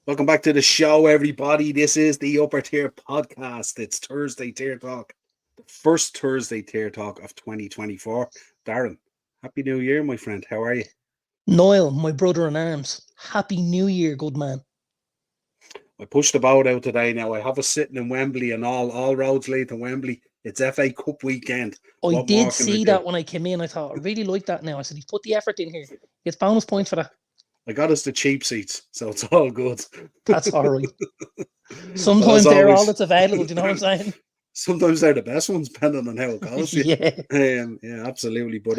Welcome back to the show, everybody. This is the Upper Tier Podcast. It's Thursday Tier Talk, the first Thursday Tier Talk of 2024. Darren, Happy New Year, my friend. How are you? Niall, my brother in arms. Happy New Year, good man. I pushed the boat out today now. I have us sitting in Wembley and all roads lead to Wembley. It's FA Cup weekend. I What more did can I see do? that when I came in. I thought, I really like that now. I said, he's put the effort in here. He gets bonus points for that. I got us the cheap seats, so it's all good. That's all right. But as Sometimes they're all always, that's available. Do you know what I'm saying? sometimes they're the best ones, depending on how it goes. Yeah. Yeah, absolutely. But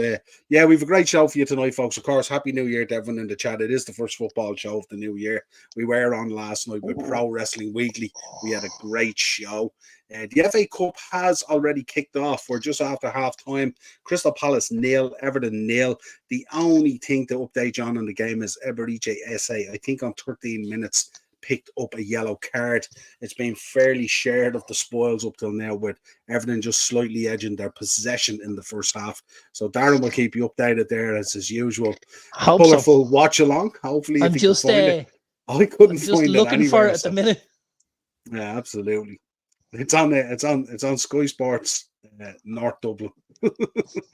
yeah, we've a great show for you tonight, folks. Of course, Happy New Year to everyone in the chat. It is the first football show of the new year. We were on last night with Pro Wrestling Weekly. We had a great show. The FA Cup has already kicked off. We're just after half time. Crystal Palace 0, Everton 0. The only thing to update you on in the game is Eberiche SA, I think on 13 minutes, picked up a yellow card. It's been fairly shared of the spoils up till now, with Everton just slightly edging their possession in the first half. So Darren will keep you updated there as usual. Hope so. Colourful watch along. Hopefully, if I'm you just, can find it. I I'm couldn't just find it looking for anywhere. it at the minute. Yeah, absolutely. It's on Sky Sports, North Dublin.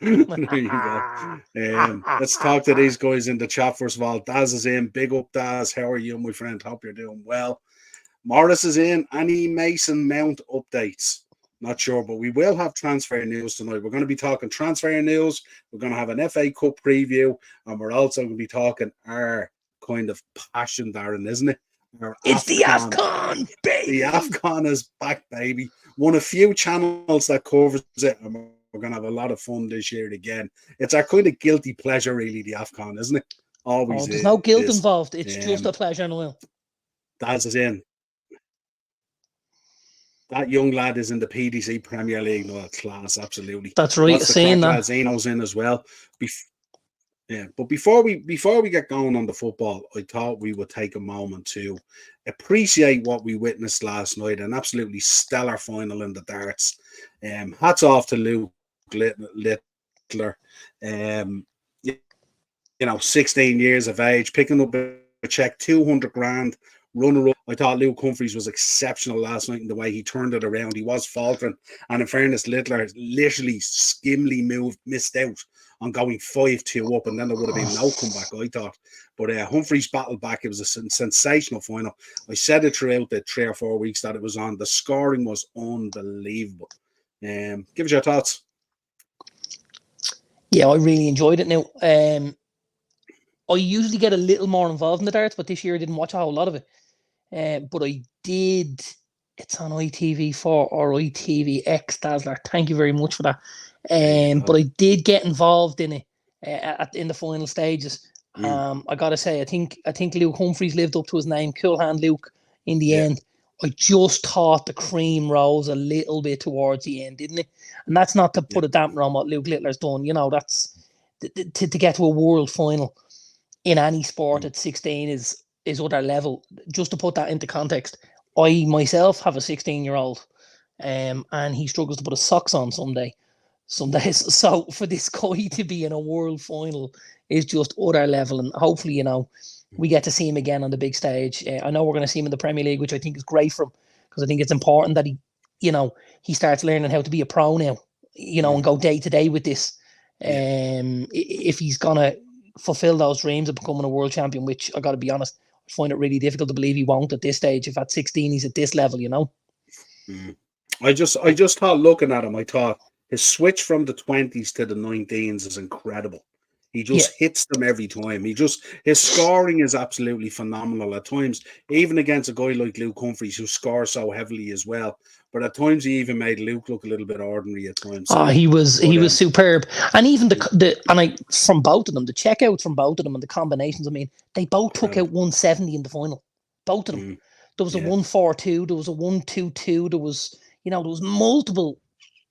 There you go. Let's talk to these guys in the chat first of all. Daz is in. Big up, Daz. How are you, my friend? Hope you're doing well. Morris is in. Any Mason Mount updates? Not sure, but we will have transfer news tonight. We're going to be talking transfer news. We're going to have an FA Cup preview, and we're also going to be talking our kind of passion, Darren, isn't it? It's the AFCON, baby. The AFCON is back, baby. One of few channels that covers it, and we're going to have a lot of fun this year again. It's our kind of guilty pleasure, really, the AFCON, isn't it? Always. There's no guilt is. involved. It's just a pleasure, Noel. Daz is in. That young lad is in the PDC Premier League. No, class, absolutely. That's right. Saying that. Zeno's in as well. Yeah, but before we get going on the football, I thought we would take a moment to appreciate what we witnessed last night. An absolutely stellar final in the darts. Hats off to Luke Littler. 16 years of age, picking up a check, 200 grand. Runner-up. I thought Luke Humphries was exceptional last night in the way he turned it around. He was faltering, and in fairness, Littler literally missed out on going 5-2 up, and then there would have been no comeback, I thought. But Humphries battled back. It was a sensational final. I said it throughout the 3 or 4 weeks that it was on. The scoring was unbelievable. Give us your thoughts. Yeah, I really enjoyed it now. I usually get a little more involved in the darts, but this year I didn't watch a whole lot of it. But I did. It's on ITV4 or ITVX, Dazzler. Thank you very much for that. But I did get involved in it in the final stages. I gotta say, I think Luke Humphries lived up to his name. Cool hand Luke in the end. I just thought the cream rose a little bit towards the end, didn't it? And that's not to put a damper on what Luke Littler's done. That's to get to a world final in any sport at 16 is other level. Just to put that into context, I myself have a 16-year-old, and he struggles to put his socks on some days. So for this guy to be in a world final is just other level, and hopefully, we get to see him again on the big stage. I know we're going to see him in the Premier League, which I think is great for him, because I think it's important that he starts learning how to be a pro now, and go day to day with this. If he's gonna fulfill those dreams of becoming a world champion, which I got to be honest, I find it really difficult to believe he won't at this stage. If at 16 he's at this level, I just thought, looking at him, I thought his switch from the 20s to the 19s is incredible. He just hits them every time. His scoring is absolutely phenomenal at times, even against a guy like Luke Humphries, who scores so heavily as well. But at times he even made Luke look a little bit ordinary at times. He was superb. And even from both of them, the checkouts from both of them and the combinations, I mean, they both took out 170 in the final. Both of them. There was a 142, there was a 122, there was multiple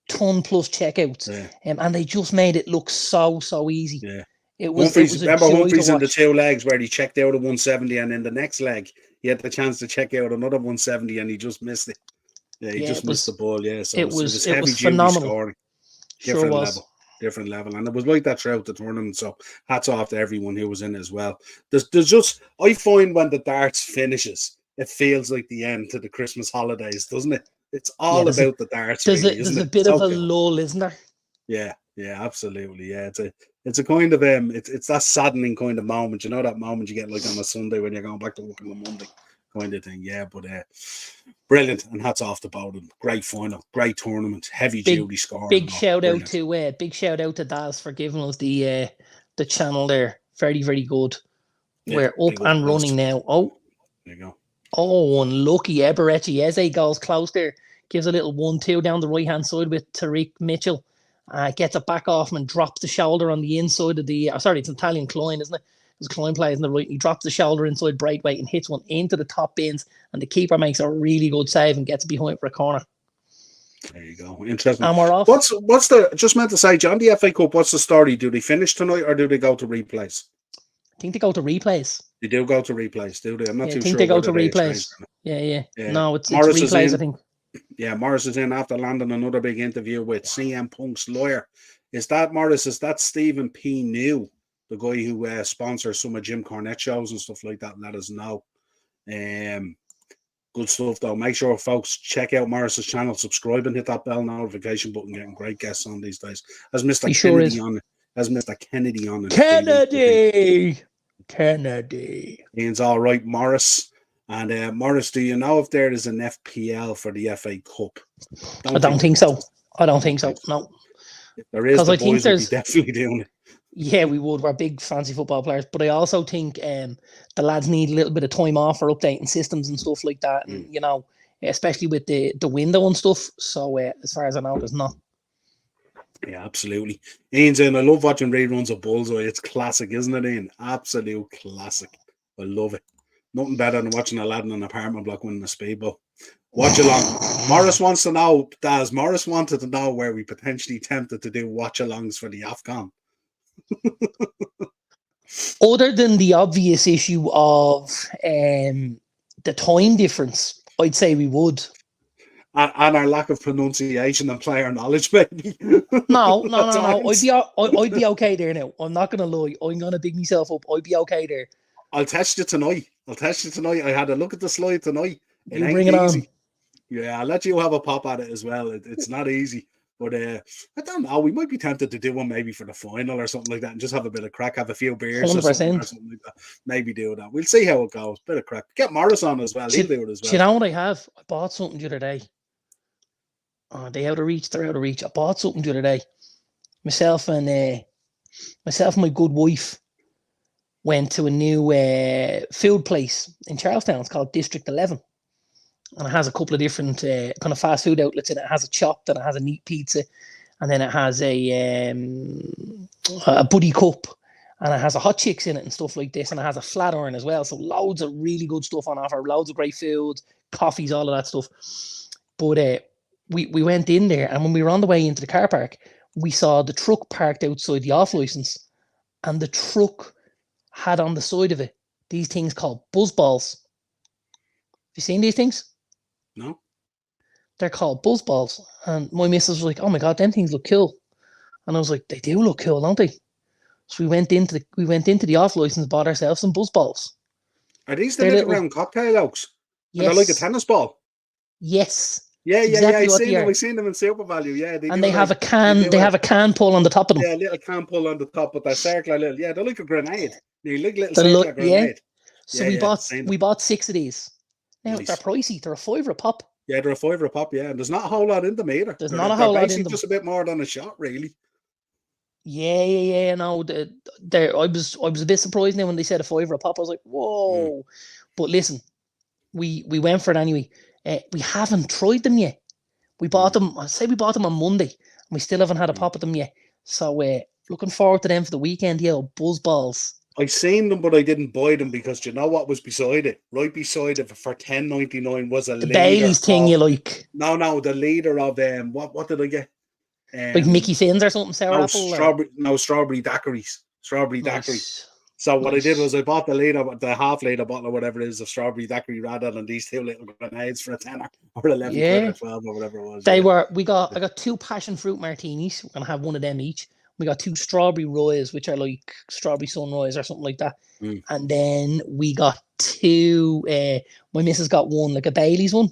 ton plus checkouts. And they just made it look so easy. Yeah. Humphries in the 2 legs where he checked out a 170, and in the next leg he had the chance to check out another 170 and he just missed it. Yeah, he just missed the ball. Yeah, so it was heavy duty phenomenal. Scoring. Different level, and it was like that throughout the tournament. So hats off to everyone who was in as well. There's just, I find when the darts finishes, it feels like the end to the Christmas holidays, doesn't it? It's Yeah, all about the darts, there's really, isn't a it? bit of So a cool. lull, isn't there? Yeah, absolutely. Yeah, it's a kind of it's that saddening kind of moment. You know that moment you get like on a Sunday when you're going back to work on the Monday, kind of thing. Yeah, but brilliant, and hats off to Bowden. Great final, great tournament, heavy duty scoring. Big shout out to Daz for giving us the channel there. Very, very good. Yeah, We're up and running now. Oh, there you go. Oh, unlucky. Eberechi Eze goes close there. Gives a little 1-2 down the right-hand side with Tariq Mitchell. Gets it back off him and drops the shoulder on the inside of the... sorry, it's Italian Klein, isn't it? Because Klein plays on the right. He drops the shoulder inside Braithwaite and hits one into the top bins. And the keeper makes a really good save and gets behind for a corner. There you go. Interesting. And we're off. What's the... Just meant to say, John, the FA Cup, what's the story? Do they finish tonight or do they go to replays? I think they go to replays. They do go to replays, do they? I'm not too sure. I think they go to replays. Yeah. No, it's replays, I think. Yeah, Morris is in after landing another big interview with CM Punk's lawyer. Is that Morris? Is that Stephen P. New, the guy who sponsors some of Jim Cornette shows and stuff like that? Let us know. Good stuff, though. Make sure, folks, check out Morris's channel, subscribe, and hit that bell notification button. Getting great guests on these days. As Mr. Kennedy on it. As Mr. Kennedy on it. Kennedy. Ian's all right, Morris. And Morris, do you know if there is an FPL for the FA Cup? I don't think so. No. If there is, the boys would be definitely doing it. Yeah, we would. We're big fancy football players. But I also think the lads need a little bit of time off for updating systems and stuff like that. And, you know, especially with the window and stuff. So as far as I know, there's not. Yeah, absolutely. Ian's in. I love watching reruns of Bullseye. It's classic, isn't it, Ian? Absolute classic. I love it. Nothing better than watching a lad in an apartment block winning a speedball. Watch along. Morris wants to know, Daz, Morris wanted to know where we potentially tempted to do watch alongs for the AFCON. Other than the obvious issue of the time difference, I'd say we would. And our lack of pronunciation and player knowledge, maybe. No. I'd be okay there now. I'm not gonna lie. I'm gonna big myself up. I'd be okay there. I'll test you tonight. I had a look at the slide tonight. You bring it on. Yeah, I'll let you have a pop at it as well. It's not easy. But I don't know. We might be tempted to do one maybe for the final or something like that and just have a bit of crack, have a few beers 100%. or something like that. Maybe do that. We'll see how it goes. Bit of crack. Get Morris on as well. He'll do it as well. Do you know what I have? I bought something the other day. Oh, they're out of reach. I bought something the other day. Myself and my good wife went to a new food place in Charlestown. It's called District 11. And it has a couple of different kind of fast food outlets in it. It has a Chopped and it has a Neat Pizza. And then it has a Buddy Cup. And it has a Hot Chicks in it and stuff like this. And it has a Flatiron as well. So loads of really good stuff on offer. Loads of great food, coffees, all of that stuff. But we went in there. And when we were on the way into the car park, we saw the truck parked outside the off license. And the truck had on the side of it these things called buzz balls. Have you seen these things? No. They're called buzz balls. And my missus was like, oh my God, them things look cool. And I was like, they do look cool, don't they? So we went into the off license, bought ourselves some buzz balls. Are these the little round cocktail oaks? Yes. And they're like a tennis ball? Yes. Yeah. I've seen them in Super Value. Yeah. They have a can pull on the top of them. Yeah, a little can pull on the top, but they're circular little. Yeah, they're like a grenade. They're like little circular grenade. So we bought 6 of these. Now they're pricey. They're $5 a pop. Yeah, they're $5 a pop. Yeah, and there's not a whole lot in them either. There's not a whole lot in them. Just a bit more than a shot, really. Yeah. No, I was a bit surprised now when they said a $5 a pop. I was like, whoa. But listen, we went for it anyway. We haven't tried them yet. We bought them. I say we bought them on Monday, and we still haven't had a pop at them yet. So looking forward to them for the weekend. Yeah, buzz balls. I seen them, but I didn't buy them because you know what was beside it? Right beside it for $10.99 was a leader. Bailey's thing you like? No, the leader of what did I get? Like Mickey Finn's or something, sour apple? Strawberry daiquiris. Nice. So what I did was I bought the half-liter bottle or whatever it is of strawberry daiquiri rather than these two little grenades for a tenner or 11 quid or 12 or whatever it was. I got 2 passion fruit martinis. We're gonna have one of them each. We got 2 strawberry royals, which are like strawberry sunrise or something like that. And then we got 2. My missus got one, like a Bailey's one.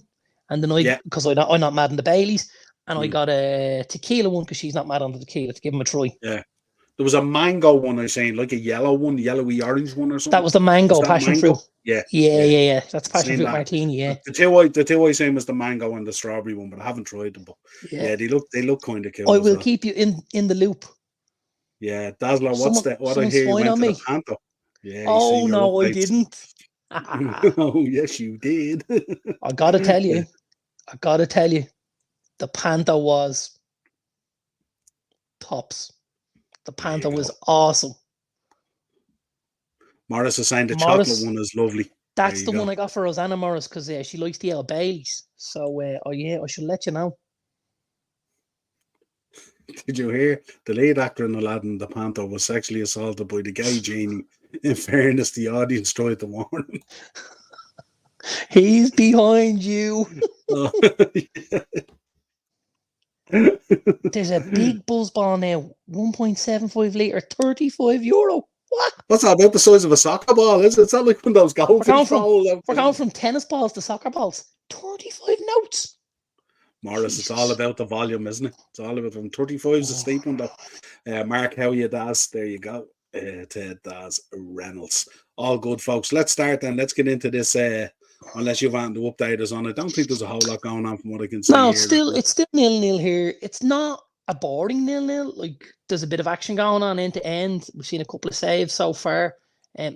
And then because I'm not mad on the Baileys. And I got a tequila one because she's not mad on the tequila, to give them a try. Yeah. There was a mango one, I was saying, like a yellow one, yellowy orange one or something. That was the mango passion fruit. Yeah. That's passion fruit martini. Yeah. The two I saying was the mango and the strawberry one, but I haven't tried them. But yeah, they look kind of cool. I will keep you in the loop. Yeah, Dazzler, what I hear you went to the Panto. Yeah. Oh no, I didn't. Oh yes, you did. I gotta tell you, the Panto was tops. The Panto was awesome. Morris is saying the chocolate one is lovely. That's the one I got for Rosanna Morris because she likes the Yellow Baileys. So, I should let you know. Did you hear? The lead actor in Aladdin, the Panto, was sexually assaulted by the gay genie. In fairness, the audience tried to warn him. He's behind you. There's a big buzzball now. 1.75 litre, €35. What? What's that, about the size of a soccer ball? Is it? It's not like one of those goldfish balls. We're going from tennis balls to soccer balls. 35 notes. Morris, it's all about the volume, isn't it? It's all about them. 35 is a steep one, though. Mark, how you does? There you go. Ted Daz Reynolds. All good, folks. Let's start then. Let's get into this. Unless you've had to update us on it, I don't think there's a whole lot going on from what I can see. No, it's still 0-0 here. It's not a boring 0-0. Like, there's a bit of action going on end to end. We've seen a couple of saves so far.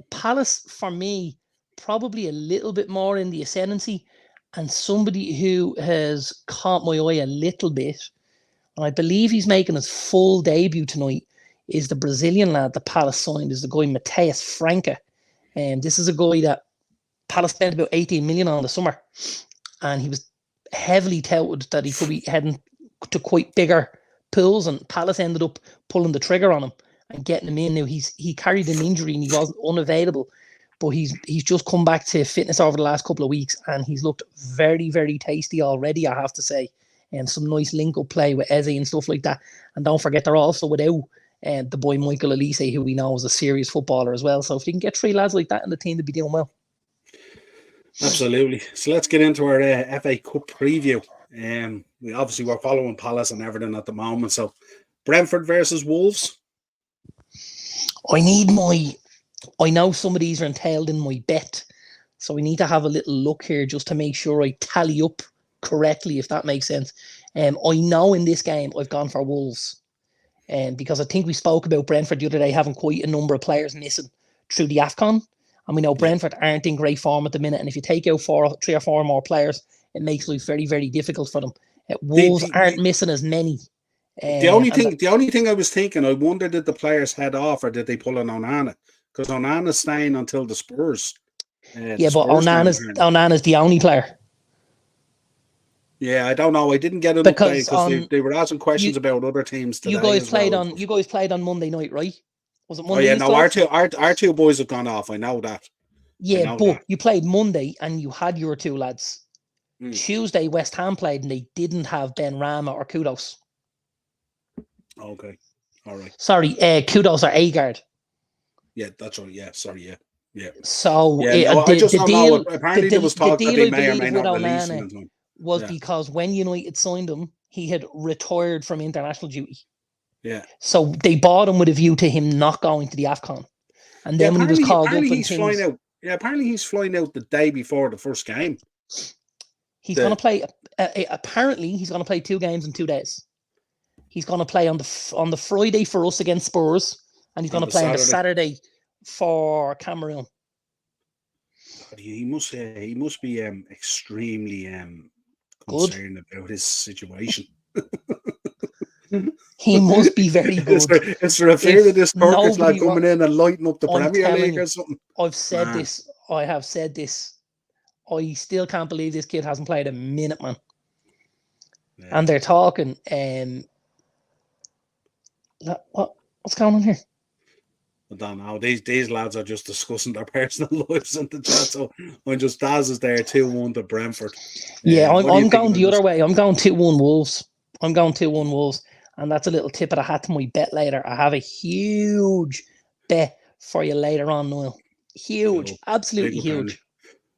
Palace, for me, probably a little bit more in the ascendancy, and somebody who has caught my eye a little bit, and I believe he's making his full debut tonight, is the Brazilian lad that Palace signed, is the guy Matheus Franca. This is a guy that Palace spent about 18 million on the summer, and he was heavily touted that he could be heading to quite bigger pools, and Palace ended up pulling the trigger on him and getting him in. Now he carried an injury and he wasn't unavailable, but he's just come back to fitness over the last couple of weeks, and he's looked very, very tasty already, I have to say. And some nice link-up play with Eze and stuff like that. And don't forget, they're also without the boy Michael Elise, who we know is a serious footballer as well. So if you can get 3 lads like that in the team, they'd be doing well. Absolutely. So let's get into our FA Cup preview. We're following Palace and Everton at the moment. So Brentford versus Wolves. I know some of these are entailed in my bet, so we need to have a little look here just to make sure I tally up correctly, if that makes sense. I know in this game I've gone for Wolves, because I think we spoke about Brentford the other day having quite a number of players missing through the AFCON. And we know Brentford aren't in great form at the minute. And if you take out 3 or 4 more players, it makes life very, very difficult for them. Wolves aren't missing as many. The only thing I was thinking, I wonder, did the players head off or did they pull an Onana? Because Onana's staying until the Spurs. But Onana's the only player. Yeah, I don't know. I didn't get an update because they were asking questions about other teams today. You guys played on Monday night, right? Was it Monday? Oh yeah, no, our two boys have gone off. I know that. Yeah, but you played Monday and you had your 2 lads. Tuesday, West Ham played and they didn't have Ben Rama or Kudos. Okay, all right. Sorry, Kudos or Agard. Yeah, that's right. Yeah, sorry. Yeah. So I just don't know. Apparently, there was talk that they may or may not release him. Was because when United signed him, he had retired from international duty. Yeah. So they bought him with a view to him not going to the AFCON. And then when he was called up for the flying out. Yeah, apparently he's flying out the day before the first game. He's going to play. Apparently, he's going to play 2 games in 2 days. He's going to play on the Friday for us against Spurs, and he's going to play on the Saturday for Cameroon. He must be extremely concerned about his situation. He must be very good. Is there a fear of this Turkish lad coming in and lighting up the Premier League or something? I've said this. I have said this. I still can't believe this kid hasn't played a minute, man. Yeah. And they're talking. What's going on here? I don't know. These lads are just discussing their personal lives in the chat. So Daz is there 2-1 to Brentford. Yeah, I'm going the other way. I'm going 2-1 Wolves. And that's a little tip of the hat to my bet later. I have a huge bet for you later on, Noel. Huge, Cool. absolutely Big up, Henry. huge.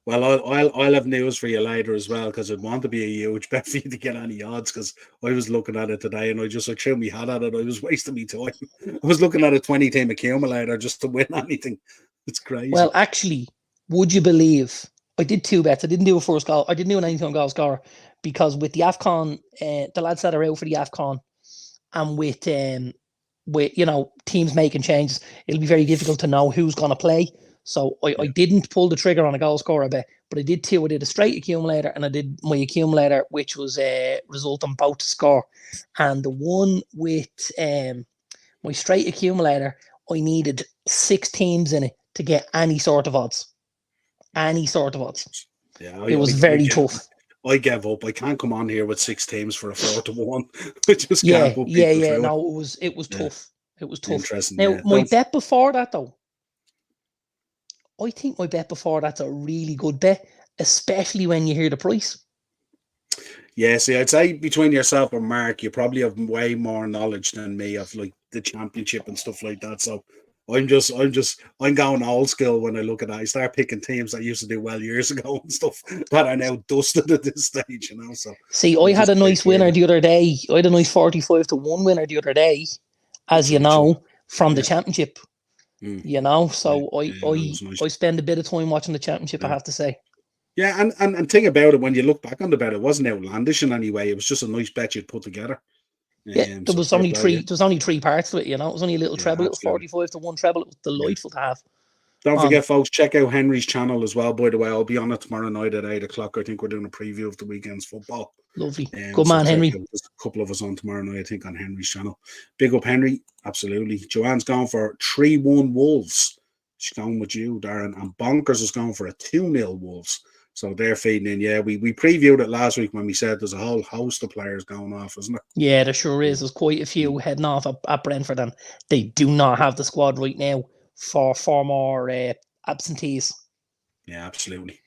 Well, I'll have news for you later as well, because I'd want to be a huge bet for you to get any odds, because I was looking at it today and I threw my hat at it. I was wasting my time. I was looking at a 20-team accumulator just to win anything. It's crazy. Well, actually, would you believe I did 2 bets? I didn't do a first goal. I didn't do an anything goal scorer because with the AFCON, the lads that are out for the AFCON, and with teams making changes, it'll be very difficult to know who's going to play. So I didn't pull the trigger on a goal scorer bet, but I did 2. I did a straight accumulator and I did my accumulator, which was a result on both to score. And the one with my straight accumulator, I needed 6 teams in it to get any sort of odds. Any sort of odds. Yeah, it was very tough. I gave up. I can't come on here with 6 teams for a 4-1. I just can't put people through. No, it was tough. It was tough. Interesting. Now, my bet before that, though, I think my bet before that's a really good bet, especially when you hear the price. Yeah, see, I'd say between yourself and Mark, you probably have way more knowledge than me of like the championship and stuff like that. So I'm going old school when I look at that. I start picking teams that used to do well years ago and stuff that are now dusted at this stage, So see, I had a nice winner the other day. I had a nice 45-1 winner the other day, as you know, from the championship. So I spend a bit of time watching the championship, I have to say. Yeah, and thing about it, when you look back on the bet, it wasn't outlandish in any way. It was just a nice bet you'd put together. Yeah, there was only 3. There was only 3 parts to it. It was only a little treble, absolutely. 45-1 treble. It was delightful to have. Don't forget, folks, check out Henry's channel as well. By the way, I'll be on it tomorrow night at 8:00. I think we're doing a preview of the weekend's football. Lovely, good man, Henry. There's a couple of us on tomorrow night, I think, on Henry's channel. Big up, Henry. Absolutely. Joanne's going for 3-1 Wolves. She's going with you, Darren, and Bonkers is going for a 2-0 Wolves. So they're feeding in. Yeah, we previewed it last week when we said there's a whole host of players going off, isn't there? Yeah, there sure is. There's quite a few heading off at Brentford, and they do not have the squad right now for more absentees. Yeah, absolutely.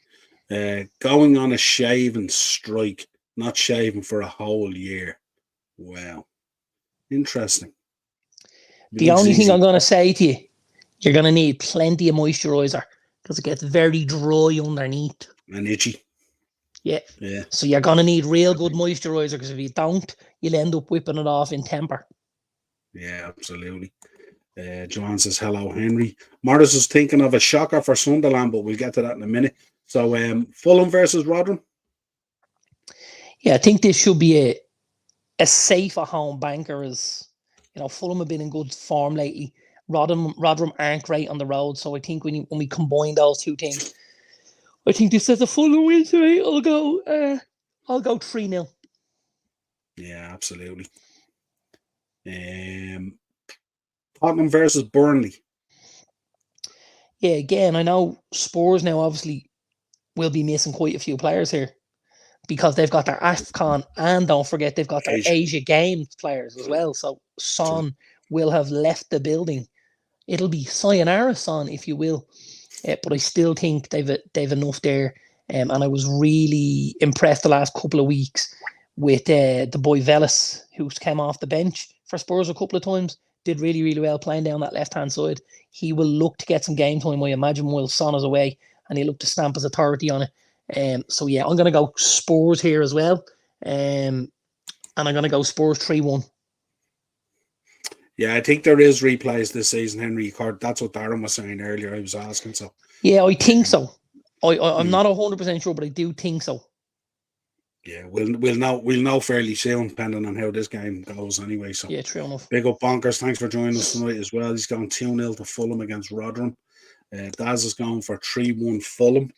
Going on a shaving strike, not shaving for a whole year. Wow. Interesting. The only thing I'm going to say to you, you're going to need plenty of moisturizer because it gets very dry underneath. And itchy. Yeah. So you're going to need real good moisturizer because if you don't, you'll end up whipping it off in temper. Yeah, absolutely. Joanne says, hello, Henry. Morris is thinking of a shocker for Sunderland, but we'll get to that in a minute. So Fulham versus Rotherham. Yeah, I think this should be a safer home banker as, Fulham have been in good form lately. Rotherham aren't great on the road. So I think when we combine those two things, I think this is a Fulham win today. I'll go 3-0. Yeah, absolutely. Tottenham versus Burnley. Yeah, again, I know Spurs now obviously will be missing quite a few players here because they've got their AFCON and don't forget they've got their Asia Games players as well. So Son will have left the building. It'll be sayonara Son, if you will. But I still think they've enough there. And I was really impressed the last couple of weeks with the boy Velas, who came off the bench for Spurs a couple of times. Did really, really well playing down that left-hand side. He will look to get some game time, I imagine, while Son is away, and he'll look to stamp his authority on it. So, yeah, I'm going to go Spurs here as well. And I'm going to go Spurs 3-1. Yeah, I think there is replays this season, Henry. That's what Darren was saying earlier. I was asking, so. Yeah, I think so. I'm not 100% sure, but I do think so. Yeah, we'll know fairly soon, depending on how this game goes anyway. So yeah, true enough. Big up Bonkers. Thanks for joining us tonight as well. He's going 2-0 to Fulham against Rotherham. Daz is going for 3-1 Fulham.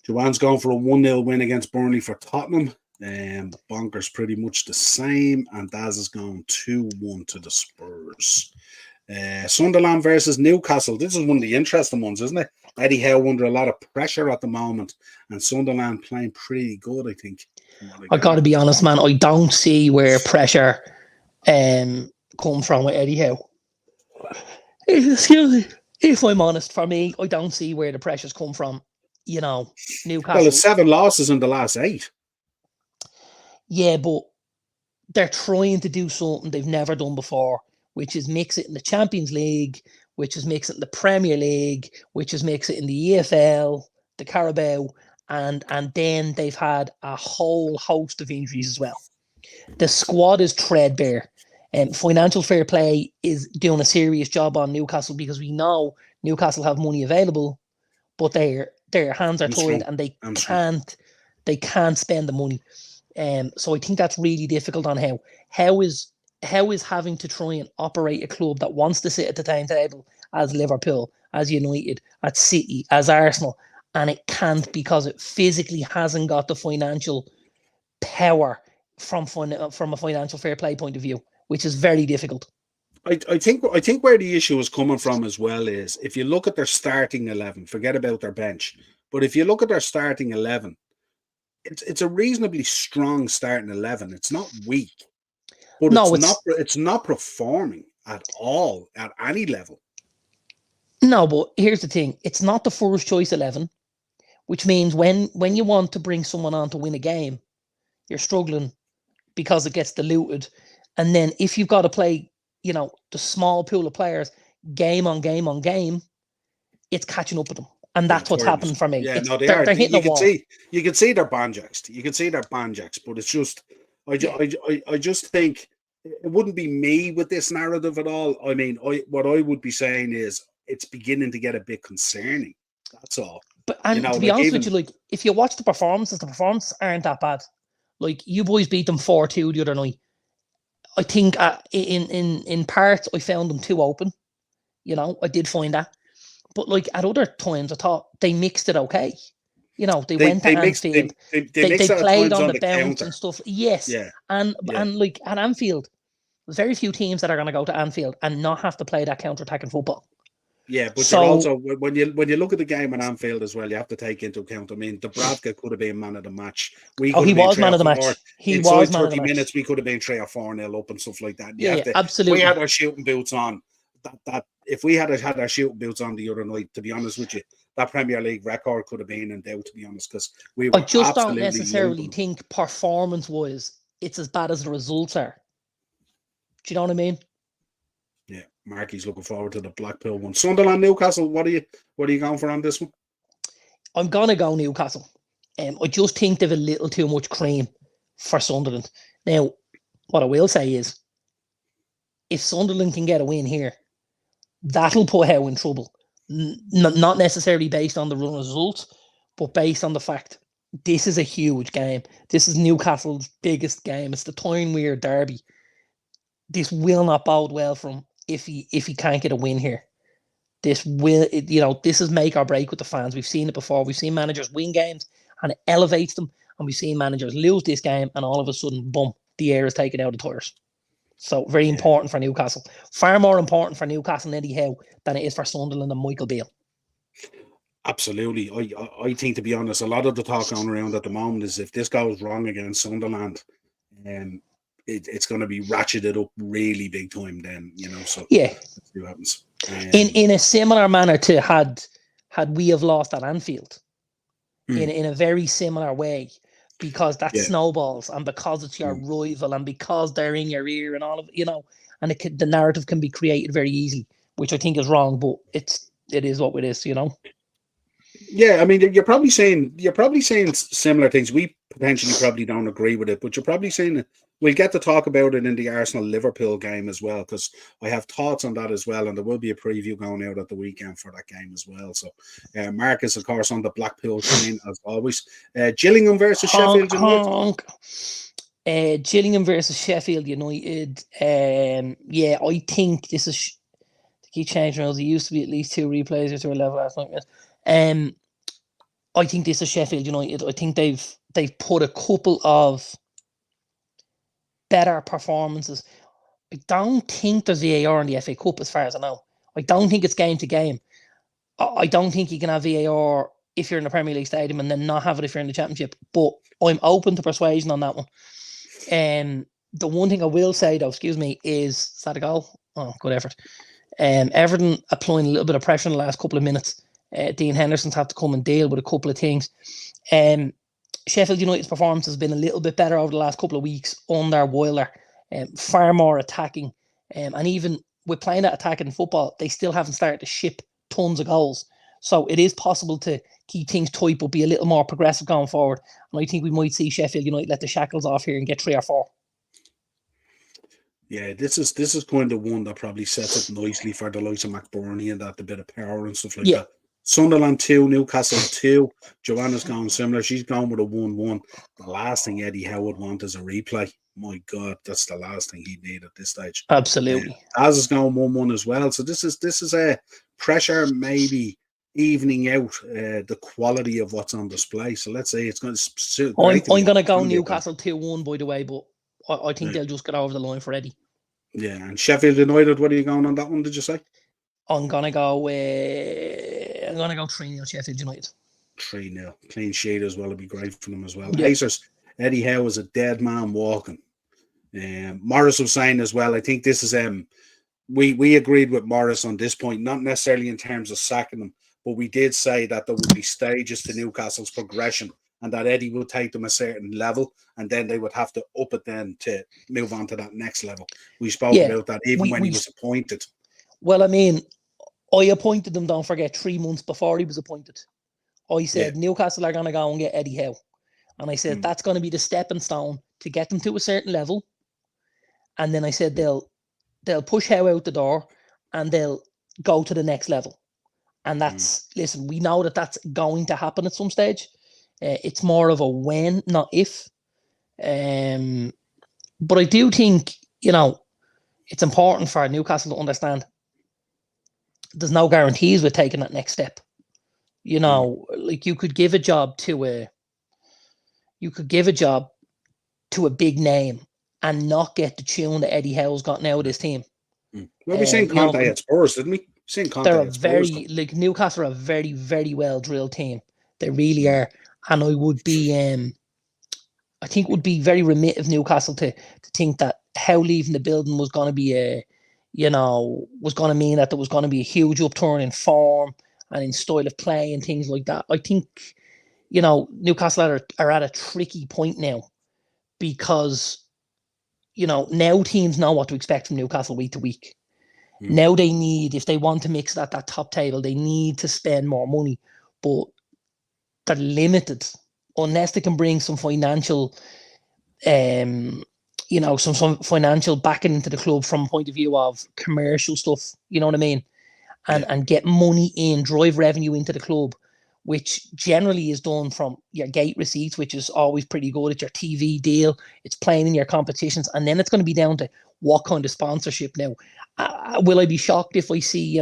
Joanne's going for a 1-0 win against Burnley for Tottenham. Bonkers pretty much the same, and Daz is going 2-1 to the Spurs. Sunderland versus Newcastle. This is one of the interesting ones, isn't it? Eddie Howe under a lot of pressure at the moment, and Sunderland playing pretty good, I think. I got to be honest, man. I don't see where pressure come from with Eddie Howe. Excuse me. If I'm honest, for me, I don't see where the pressures come from. Newcastle. Well, it's 7 losses in the last 8. Yeah, but they're trying to do something they've never done before, which is mix it in the Champions League, which is mix it in the Premier League, which is mix it in the EFL, the Carabao, and then they've had a whole host of injuries as well. The squad is threadbare. Financial fair play is doing a serious job on Newcastle because we know Newcastle have money available, but their hands are tied and they can't spend the money. So I think that's really difficult on how is having to try and operate a club that wants to sit at the timetable as Liverpool, as United, as City, as Arsenal, and it can't because it physically hasn't got the financial power from a financial fair play point of view, which is very difficult. I think where the issue is coming from as well is if you look at their starting 11, forget about their bench, but if you look at their starting 11, it's a reasonably strong starting 11. It's not weak, but it's not performing at all at any level. No, but here's the thing: it's not the first choice 11, which means when you want to bring someone on to win a game, you're struggling because it gets diluted, and then if you've got to play, the small pool of players game on game on game, it's catching up with them. And that's what's happened for me. Yeah, no, they're hitting a wall. You can see they're banjacks. You can see they're banjacks, but it's just, I just think it wouldn't be me with this narrative at all. I mean, what I would be saying is it's beginning to get a bit concerning. That's all. But to be honest with you, if you watch the performances aren't that bad. You boys beat them 4-2 the other night. I think in parts I found them too open. I did find that. But at other times, I thought they mixed it okay. They went to Anfield. They played on the bounce and stuff. Yes. Yeah. And at Anfield, there's very few teams that are going to go to Anfield and not have to play that counter-attacking football. Yeah, but you're also when you look at the game at Anfield as well, you have to take into account. I mean, Dubravka could have been man of the match. He was man of the match. He was man of the match. 30 minutes, we could have been 3 or 4-0 up and stuff like that. Absolutely. We had our shooting boots on. If we had our shooting boots on the other night, to be honest with you, that Premier League record could have been in doubt. To be honest, because we were. I just don't necessarily think performance-wise it's as bad as the results are. Do you know what I mean? Yeah, Marky's looking forward to the Blackpool one. Sunderland, Newcastle. What are you going for on this one? I'm gonna go Newcastle. I just think they've a little too much cream for Sunderland. Now, what I will say is, if Sunderland can get a win here, that'll put Howe in trouble. Not necessarily based on the run results, but based on the fact this is a huge game. This is Newcastle's biggest game. It's the Tyne-Wear derby. This will not bode well for him if he can't get a win here. This is make or break with the fans. We've seen it before. We've seen managers win games and it elevates them, and we've seen managers lose this game and all of a sudden, boom, the air is taken out of the tires. So very important for Newcastle. Far more important for Newcastle and Eddie Howe than it is for Sunderland and Michael Beale. Absolutely. I think, to be honest, a lot of the talk going around at the moment is if this goes wrong against Sunderland, it's going to be ratcheted up really big time then, so let's see what happens. In a similar manner to had we have lost at Anfield, in a very similar way, because that snowballs and because it's your rival and because they're in your ear and all of and the narrative can be created very easily, which I think is wrong, but it is what it is, Yeah, I mean, you're probably saying similar things. We potentially probably don't agree with it, but you're probably saying we'll get to talk about it in the Arsenal-Liverpool game as well, because I have thoughts on that as well, and there will be a preview going out at the weekend for that game as well. So, Marcus, of course, on the Blackpool train as always. Gillingham versus Sheffield United. Gillingham versus Sheffield United. I think this is keep changing rules. It used to be at least 2 replays or 2 level last night. I think this is Sheffield United. I think they've put a couple of better performances. I don't think there's VAR in the FA Cup, as far as I know. I don't think it's game to game. I don't think you can have VAR if you're in the Premier League stadium and then not have it if you're in the Championship. But I'm open to persuasion on that one. The one thing I will say, though, is that a goal? Oh, good effort. Everton applying a little bit of pressure in the last couple of minutes. Dean Henderson's had to come and deal with a couple of things. Sheffield United's performance has been a little bit better over the last couple of weeks under Wilder, far more attacking, and even with playing that attacking football, they still haven't started to ship tons of goals. So it is possible to keep things tight, but be a little more progressive going forward. And I think we might see Sheffield United let the shackles off here and get 3 or 4. Yeah, this is kind of one that probably sets it nicely for the likes of McBurney and that, the bit of power and stuff like Yeah. that. Sunderland 2, Newcastle 2. Joanna's going similar. She's gone with a 1-1. The last thing Eddie Howe would want is a replay. My God, that's the last thing he'd need at this stage. Absolutely. Az is going 1-1 as well. So this is a pressure maybe evening out the quality of what's on display. So let's say it's going to. I'm going to go Newcastle 2-1, by the way, but I think they'll just get over the line for Eddie. Yeah, and Sheffield United, what are you going on that one, did you say? I'm gonna go 3-0 Sheffield United. 3-0. Clean sheet as well would be great for them as well. Yeah. Acers, Eddie Howe is a dead man walking. Morris was saying as well, I think this is we agreed with Morris on this point, not necessarily in terms of sacking them, but we did say that there would be stages to Newcastle's progression and that Eddie would take them a certain level and then they would have to up it then to move on to that next level. We spoke about that even when he was appointed. Well, I mean, I appointed him, don't forget, 3 months before he was appointed. I said Newcastle are going to go and get Eddie Howe. And I said that's going to be the stepping stone to get them to a certain level. And then I said they'll push Howe out the door and they'll go to the next level. And listen, we know that that's going to happen at some stage. It's more of a when, not if. But I do think, it's important for Newcastle to understand there's no guarantees with taking that next step. Like you could give a job to a big name and not get the tune that Eddie Howe's got now with his team. Well, we seen Conte at Spurs, didn't we? They're Newcastle are a very, very well drilled team. They really are. And I would be I think it would be very remit of Newcastle to think that Howe leaving the building was going to be was going to mean that there was going to be a huge upturn in form and in style of play and things like that. I think, Newcastle are at a tricky point now because, now teams know what to expect from Newcastle week to week. Now they need, if they want to mix that top table, they need to spend more money, but they're limited unless they can bring some financial, some financial backing into the club from a point of view of commercial stuff. You know what I mean? And get money in, drive revenue into the club, which generally is done from your gate receipts, which is always pretty good. It's your TV deal. It's playing in your competitions. And then it's going to be down to what kind of sponsorship now. Will I be shocked if I see,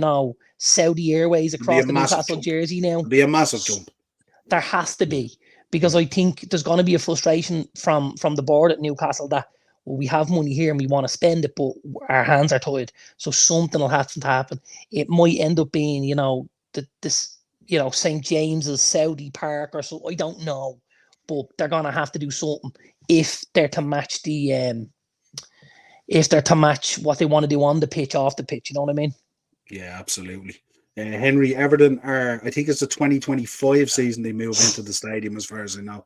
Saudi Airways across the Newcastle jersey now? It'll be a massive jump. There has to be, because I think there's going to be a frustration from the board at Newcastle that, well, we have money here and we want to spend it, but our hands are tied. So something will have to happen. It might end up being, St. James's Saudi Park or so. I don't know, but they're going to have to do something if they're to match what they want to do on the pitch, off the pitch. You know what I mean? Yeah, absolutely. Henry, Everton I think it's the 2025 season they move into the stadium, as far as I know.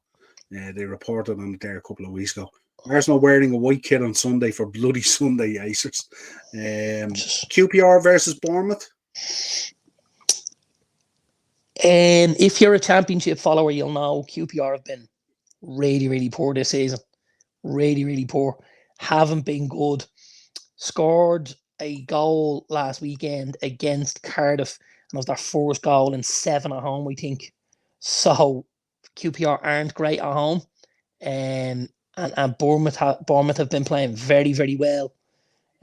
They reported on it there a couple of weeks ago. Arsenal wearing a white kit on Sunday for bloody Sunday, Acers. QPR versus Bournemouth. If you're a championship follower, you'll know QPR have been really, really poor this season. Really, really poor. Haven't been good. Scored a goal last weekend against Cardiff, and it was their first goal in 7 at home, I think. So QPR aren't great at home. And Bournemouth have been playing very, very well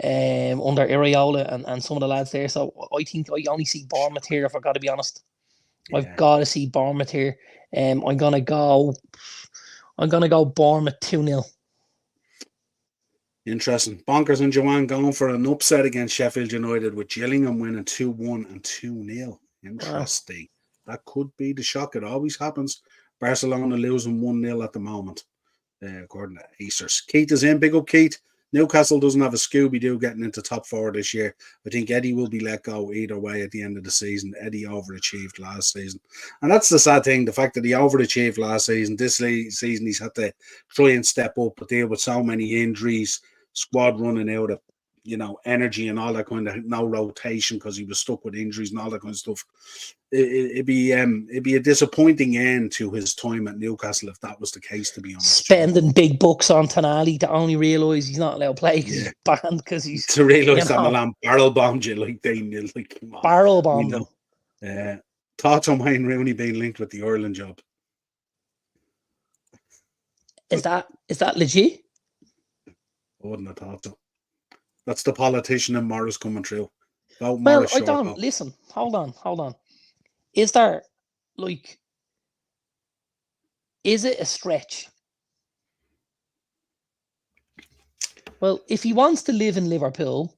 under Iraola and some of the lads there. So I think I only see Bournemouth here, if I've got to be honest. Yeah. I've got to see Bournemouth here. I'm gonna go Bournemouth 2-0. Interesting. Bonkers and Joanne going for an upset against Sheffield United, with Gillingham winning 2-1 and 2-0. Interesting. Wow. That could be the shock. It always happens. Barcelona losing 1-0 at the moment, according to Acers. Keith is in. Big up, Keith. Newcastle doesn't have a Scooby-Doo getting into top 4 this year. I think Eddie will be let go either way at the end of the season. Eddie overachieved last season. And that's the sad thing, the fact that he overachieved last season. This season he's had to try and step up, but deal with so many injuries, squad running out of, energy and all that kind of, no rotation because he was stuck with injuries and all that kind of stuff. It'd be a disappointing end to his time at Newcastle if that was the case, to be honest. Spending big bucks on Tonali to only realise he's not allowed to play because he's banned, because he's... To realise that Milan barrel-bombed you like they knew. Like, come on. Barrel-bombed him. Thoughts on Wayne Rooney being linked with the Ireland job? Is that legit? I wouldn't have thought so. That's the politician and Morris coming through. Well, I don't... Listen, hold on. Is there, is it a stretch? Well, if he wants to live in Liverpool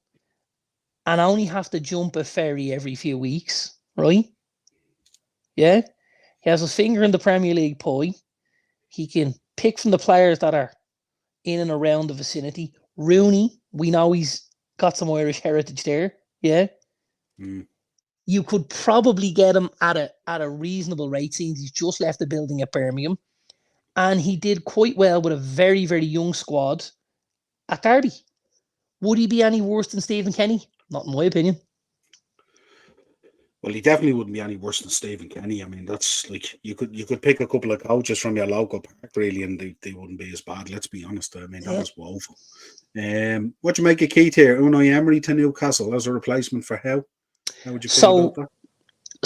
and only have to jump a ferry every few weeks, right? Yeah? He has his finger in the Premier League pie. He can pick from the players that are in and around the vicinity. Rooney, we know he's got some Irish heritage there. Yeah? You could probably get him at a reasonable rate, since he's just left the building at Birmingham. And he did quite well with a very, very young squad at Derby. Would he be any worse than Stephen Kenny? Not in my opinion. Well, he definitely wouldn't be any worse than Stephen Kenny. I mean, that's like, you could pick a couple of coaches from your local park, really, and they wouldn't be as bad, let's be honest. I mean, that was woeful. What do you make of Keith here? Unai Emery to Newcastle as a replacement for How? How would you feel about that?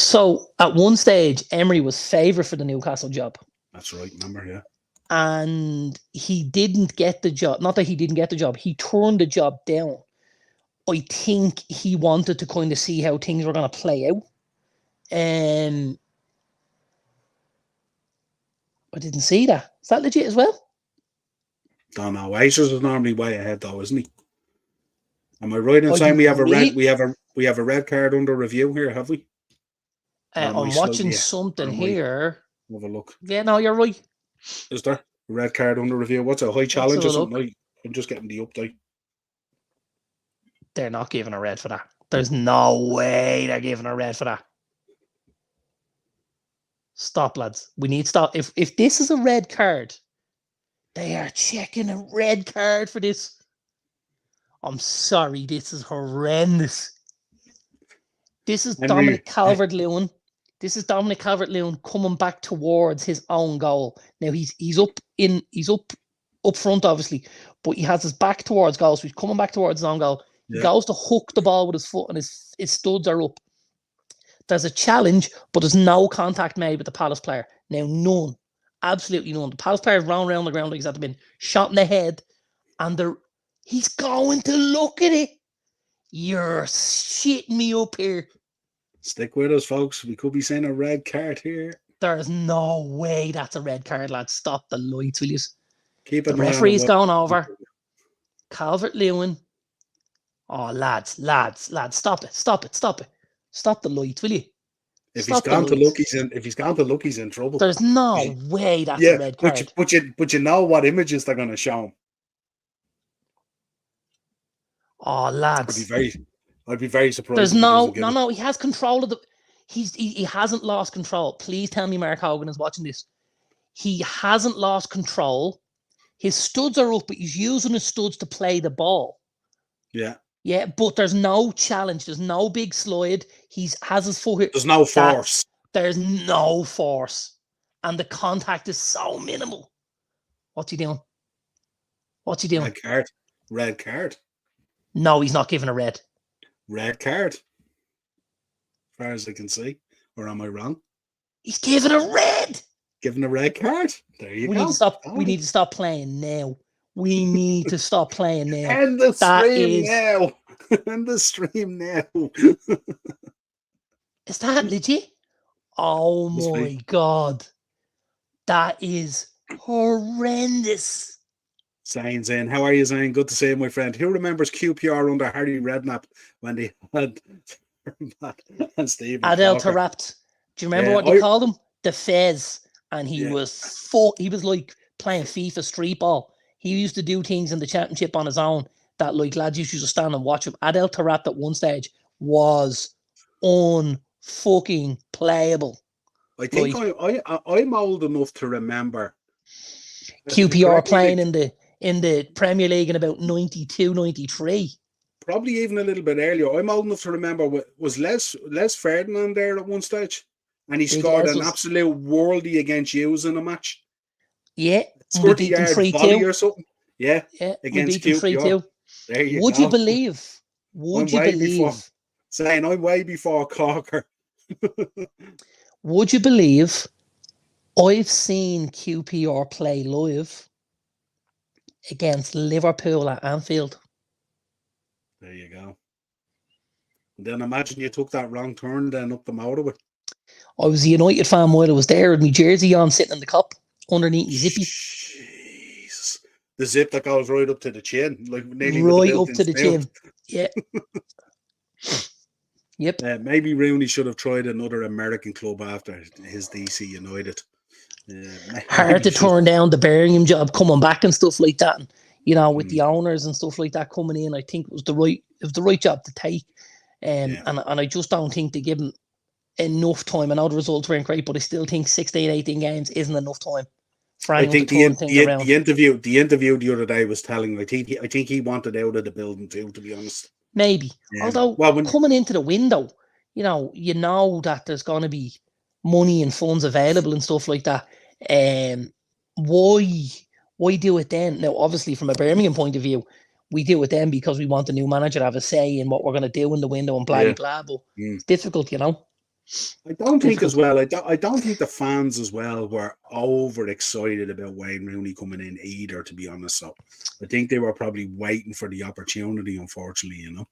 So, at one stage, Emery was favourite for the Newcastle job. That's right, remember, yeah. And he didn't get the job. Not that he didn't get the job. He turned the job down. I think he wanted to kind of see how things were going to play out. I didn't see that. Is that legit as well? Don't know. Acers is normally way ahead, though, isn't he? Am I right in saying we have a red card under review here? Have we? I'm watching something here. Have a look. Yeah, no, you're right. Is there a red card under review? What's a high challenge or something? I'm just getting the update. They're not giving a red for that. There's no way they're giving a red for that. Stop, lads. We need to stop. If this is a red card, they are checking a red card for this. I'm sorry, this is horrendous. This is Dominic Calvert-Lewin. This is Dominic Calvert-Lewin coming back towards his own goal. Now he's up front, obviously, but he has his back towards goal, so he's coming back towards his own goal. He goes to hook the ball with his foot, and his studs are up. There's a challenge, but there's no contact made with the Palace player. Now, none. Absolutely none. The Palace player is round around the ground like he's had to been shot in the head, and he's going to look at it. You're shitting me up here. Stick with us, folks. We could be seeing a red card here. There's no way that's a red card, lads. Stop the lights, will you? Keep it. The referee's going over. Calvert-Lewin. Oh, lads, stop it. Stop the lights, will you? If he's gone to look, he's in trouble. There's no way that's a red card. But you know what images they're going to show him. Oh, lads. I'd be very surprised. There's no. He has control of the. He hasn't lost control. Please tell me Mark Hogan is watching this. He hasn't lost control. His studs are up, but he's using his studs to play the ball. Yeah. Yeah, but there's no challenge. There's no big slide. He has his foot here. There's no force. There's no force. And the contact is so minimal. What's he doing? Red card. No, he's not giving a red. Red card. As far as I can see. Or am I wrong? He's giving a red. Giving a red card. There you go. We need to stop playing now. We need to stop playing now. End the stream now. End the stream now. Is that legit? Oh my God. That is horrendous. Zane's in. How are you, Zane? Good to see you, my friend. Who remembers QPR under Harry Redknapp when they had and Steve Adel Tarapt? Do you remember what they called him? The Fez. And he was like playing FIFA street ball. He used to do things in the championship on his own. that like lads used to just stand and watch him. Adel Taarabt at one stage was unfucking playable. I think Like I'm old enough to remember. QPR Correct me, playing in the Premier League in about 92, 93. probably even a little bit earlier. I'm old enough to remember, was Les Ferdinand there at one stage? And he Big scored Les an was, absolute worldie against Hughes in a match. yeah, and we 30 beat them yard volley 3-2. or something. Yeah, Yeah, we against beat them QPR. 3-2. There you Would you go. believe? I'm Would you way before believe? saying I'm way before Corker. Would you believe? I've seen QPR play live against Liverpool at Anfield. There you go. And then imagine you took that wrong turn then up the motorway. I was a United fan while I was there with my jersey on, sitting in the cup underneath my zippy. Jesus. The zip that goes right up to the chin, like nearly with the Right up built-in to the snout. chin. Yeah. Yep. Maybe Rooney should have tried another American club after his DC United. Hard to turn down the Birmingham job coming back and stuff like that. And, you know, with the owners and stuff like that coming in, I think it was the right job to take. And I just don't think they give him enough time. I know the results weren't great, but I still think 16, 18 games isn't enough time for anyone to turn things around. The interview the other day was telling. I think he wanted out of the building too, to be honest. Maybe. Although coming into the window, you know that there's going to be money and funds available and stuff like that. Why do it then? Now, obviously, from a Birmingham point of view, we do it then because we want the new manager to have a say in what we're going to do in the window and blah blah. But it's difficult, you know. I don't think as well. I don't think the fans as well were over excited about Wayne Rooney coming in either. To be honest, so I think they were probably waiting for the opportunity. Unfortunately, you know.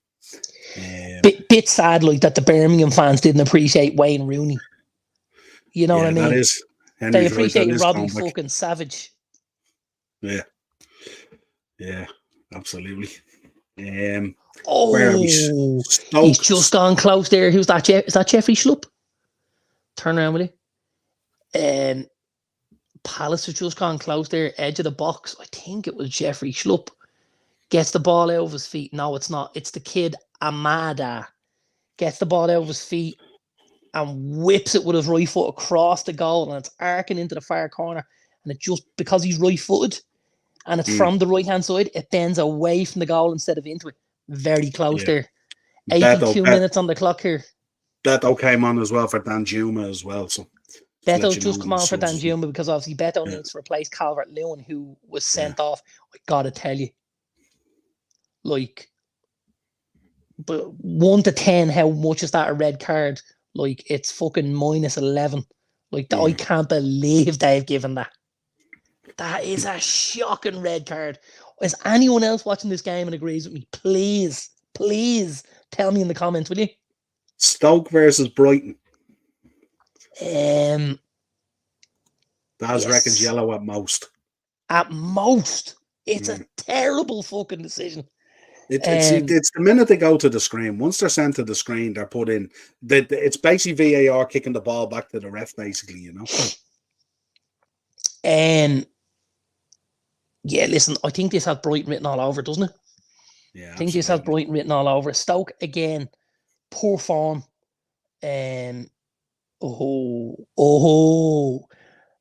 Bit sad, like that the Birmingham fans didn't appreciate Wayne Rooney. You know what I mean? That is. They appreciated Robbie fucking Savage. Yeah, absolutely. He's just gone close there. Who's that? Is that Jeffrey Schlupp? Turn around with you. Palace has just gone close there, edge of the box. I think it was Jeffrey Schlupp. Gets the ball out of his feet. No, it's not. It's the kid Amada. Gets the ball out of his feet and whips it with his right foot across the goal, and it's arcing into the far corner. And it just, because he's right-footed and it's from the right-hand side, it bends away from the goal instead of into it. Very close there. 82 minutes on the clock here. Beto came on as well for Danjuma as well. So Beto's just come on for Danjuma because obviously Beto needs to replace Calvert-Lewin, who was sent off. I gotta tell you, like, but 1 to 10, how much is that a red card? Like, it's fucking -11. Like, I can't believe they've given that. That is a shocking red card. Is anyone else watching this game and agrees with me? Please tell me in the comments, will you? Stoke versus Brighton. That's reckons yellow at most. At most. It's a terrible fucking decision. It's the minute they go to the screen. Once they're sent to the screen, they're put in. It's basically VAR kicking the ball back to the ref, basically, you know. Yeah, listen, I think this has Brighton written all over it, doesn't it? Yeah, I think this has Brighton written all over it. Stoke, again, poor form.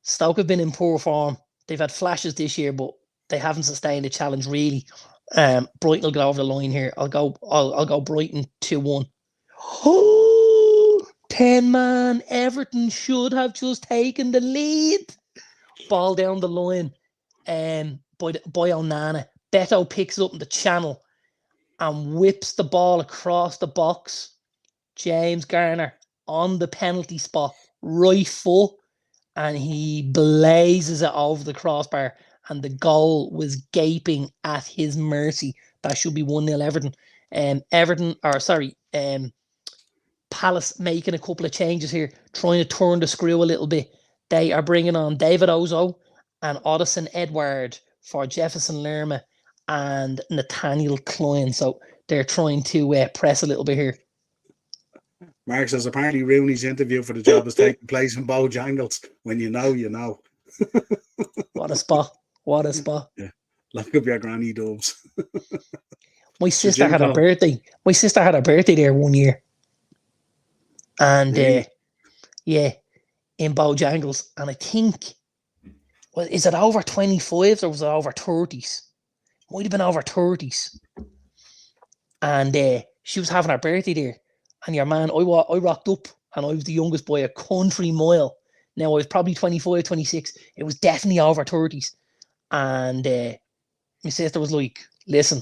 Stoke have been in poor form. They've had flashes this year, but they haven't sustained a challenge really. Brighton will get over the line here. I'll go Brighton 2-1. 10-man. Everton should have just taken the lead. Ball down the line. By Onana. Beto picks it up in the channel and whips the ball across the box. James Garner on the penalty spot, right foot, and he blazes it over the crossbar, and the goal was gaping at his mercy. That should be 1-0 Everton. Palace making a couple of changes here, trying to turn the screw a little bit. They are bringing on David Ozo and Oddison Edward for Jefferson Lerma and Nathaniel Klein. So they're trying to press a little bit here. Mark says apparently Rooney's interview for the job is taking place in Bojangles. When you know, you know. What a spot. What a spot. Yeah. Look up your granny dubs. My So sister Jim had her Cole. birthday. My sister had her birthday there one year. And Really? yeah, in Bojangles. And I think, well, is it over 25s or was it over 30s? Might have been over 30s. And she was having her birthday there. And your man, I rocked up and I was the youngest by a country mile. Now, I was probably 25, 26. It was definitely over 30s. And my sister was like, listen,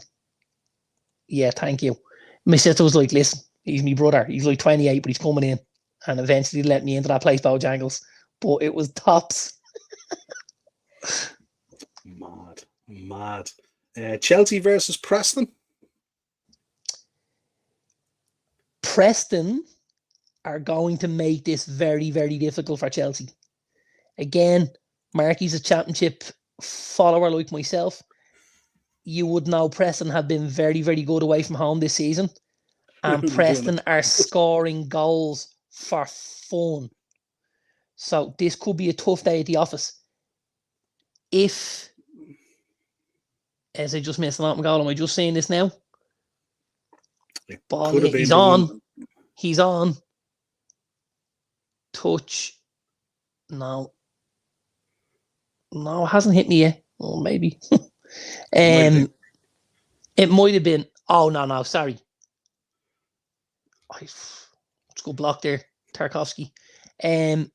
yeah, thank you. My sister was like, listen, he's my brother. He's like 28, but he's coming in. And eventually let me into that place, Bojangles. But it was tops. Mad. Chelsea versus Preston. Preston are going to make this very, very difficult for Chelsea. Again, Marky's a championship follower like myself. You would know Preston have been very, very good away from home this season. And Preston are scoring goals for fun. So this could be a tough day at the office. If, as I just missed an open goal, am I just saying this now? Ball, yeah, he's on. He's on. Touch. No, it hasn't hit me yet. Oh, maybe. It might have been. Oh, no, sorry. Let's go block there. Tarkovsky. Where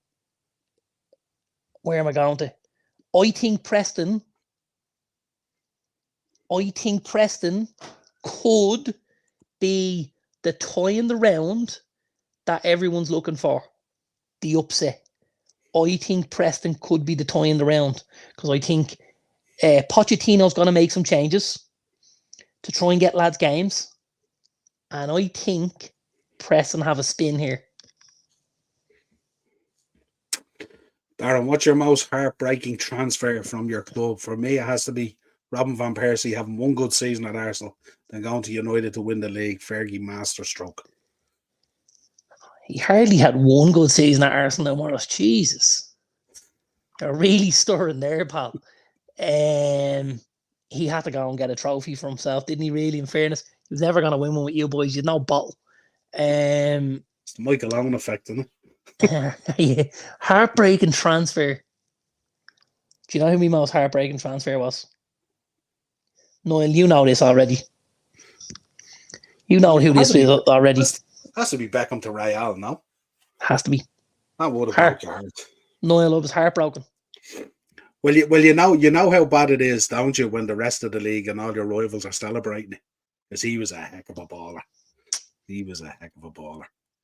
am I going to? I think Preston could be the toy in the round that everyone's looking for. The upset. I think Preston could be the toy in the round because I think Pochettino's going to make some changes to try and get lads games. And I think Preston have a spin here. Darren, what's your most heartbreaking transfer from your club? For me, it has to be Robin van Persie having one good season at Arsenal, then going to United to win the league. Fergie masterstroke. He hardly had one good season at Arsenal, Morris. Jesus. They're really stirring there, pal. He had to go and get a trophy for himself, didn't he, really, in fairness? He was never going to win one with you boys. You had no bottle. It's the Michael Owen effect, isn't it? Yeah. Heartbreaking transfer. Do you know who my most heartbreaking transfer was? Niall, you know this already. You know who this is already. Has to be Beckham to Real, no? Has to be. That would have broke your heart. Niall, I was heartbroken. Well, you know how bad it is, don't you, when the rest of the league and all your rivals are celebrating it? Because he was a heck of a baller.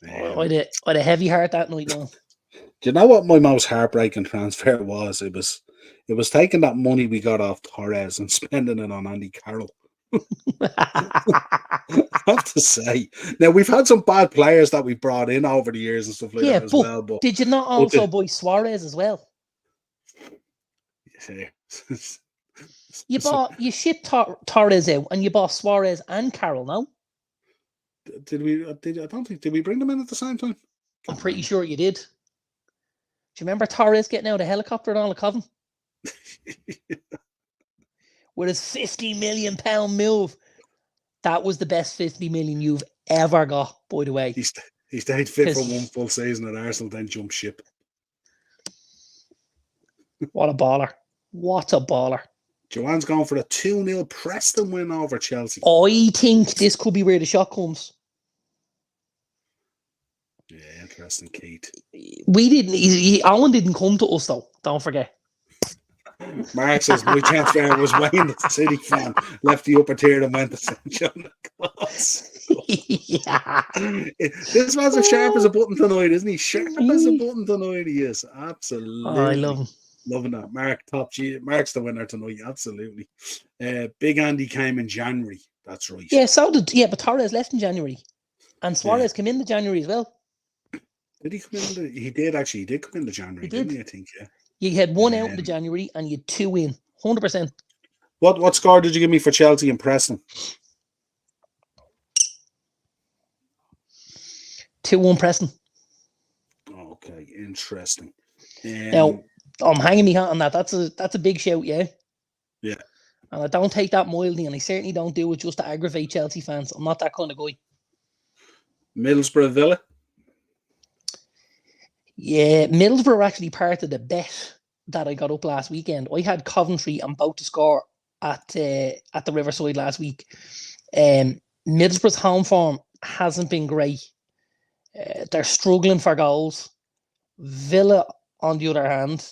I had a heavy heart that night, now. Do you know what my most heartbreaking transfer was? It was taking that money we got off Torres and spending it on Andy Carroll. I have to say. Now, we've had some bad players that we brought in over the years and stuff like that as well. But did you not also buy Suarez as well? Yeah. You shipped Torres out and you bought Suarez and Carroll, no? Did we bring them in at the same time? I'm pretty sure you did. Do you remember Torres getting out of a helicopter and all the Coven? With his £50 million move. That was the best 50 million you've ever got, by the way. He stayed fit for one full season at Arsenal, then jumped ship. What a baller. Joanne's going for a 2-0 Preston win over Chelsea. I think this could be where the shot comes. Yeah, interesting, Keith. Owen didn't come to us, though. Don't forget. Mark says, my transfer was Wayne, the City fan, left the upper tier and went to St. John Claus. Yeah. This man's as sharp as a button tonight, isn't he? Sharp as a button tonight, he is. Absolutely. Oh, I love him. Loving that. Mark's the winner tonight, absolutely. Big Andy came in January. That's right. Yeah, but Torres left in January. And Suarez came in January as well. Did he come in? He did actually. He did come in January, didn't he? I think, yeah. You had one out in January and you had two in. 100%. What score did you give me for Chelsea and Preston? 2-1 Preston. Okay, interesting. Now, I'm hanging me hat on that. That's a big shout, yeah. Yeah. And I don't take that mildly, and I certainly don't do it just to aggravate Chelsea fans. I'm not that kind of guy. Middlesbrough Villa. Yeah, Middlesbrough are actually part of the bet that I got up last weekend. I had Coventry and both to score at the Riverside last week. Middlesbrough's home form hasn't been great. They're struggling for goals. Villa, on the other hand,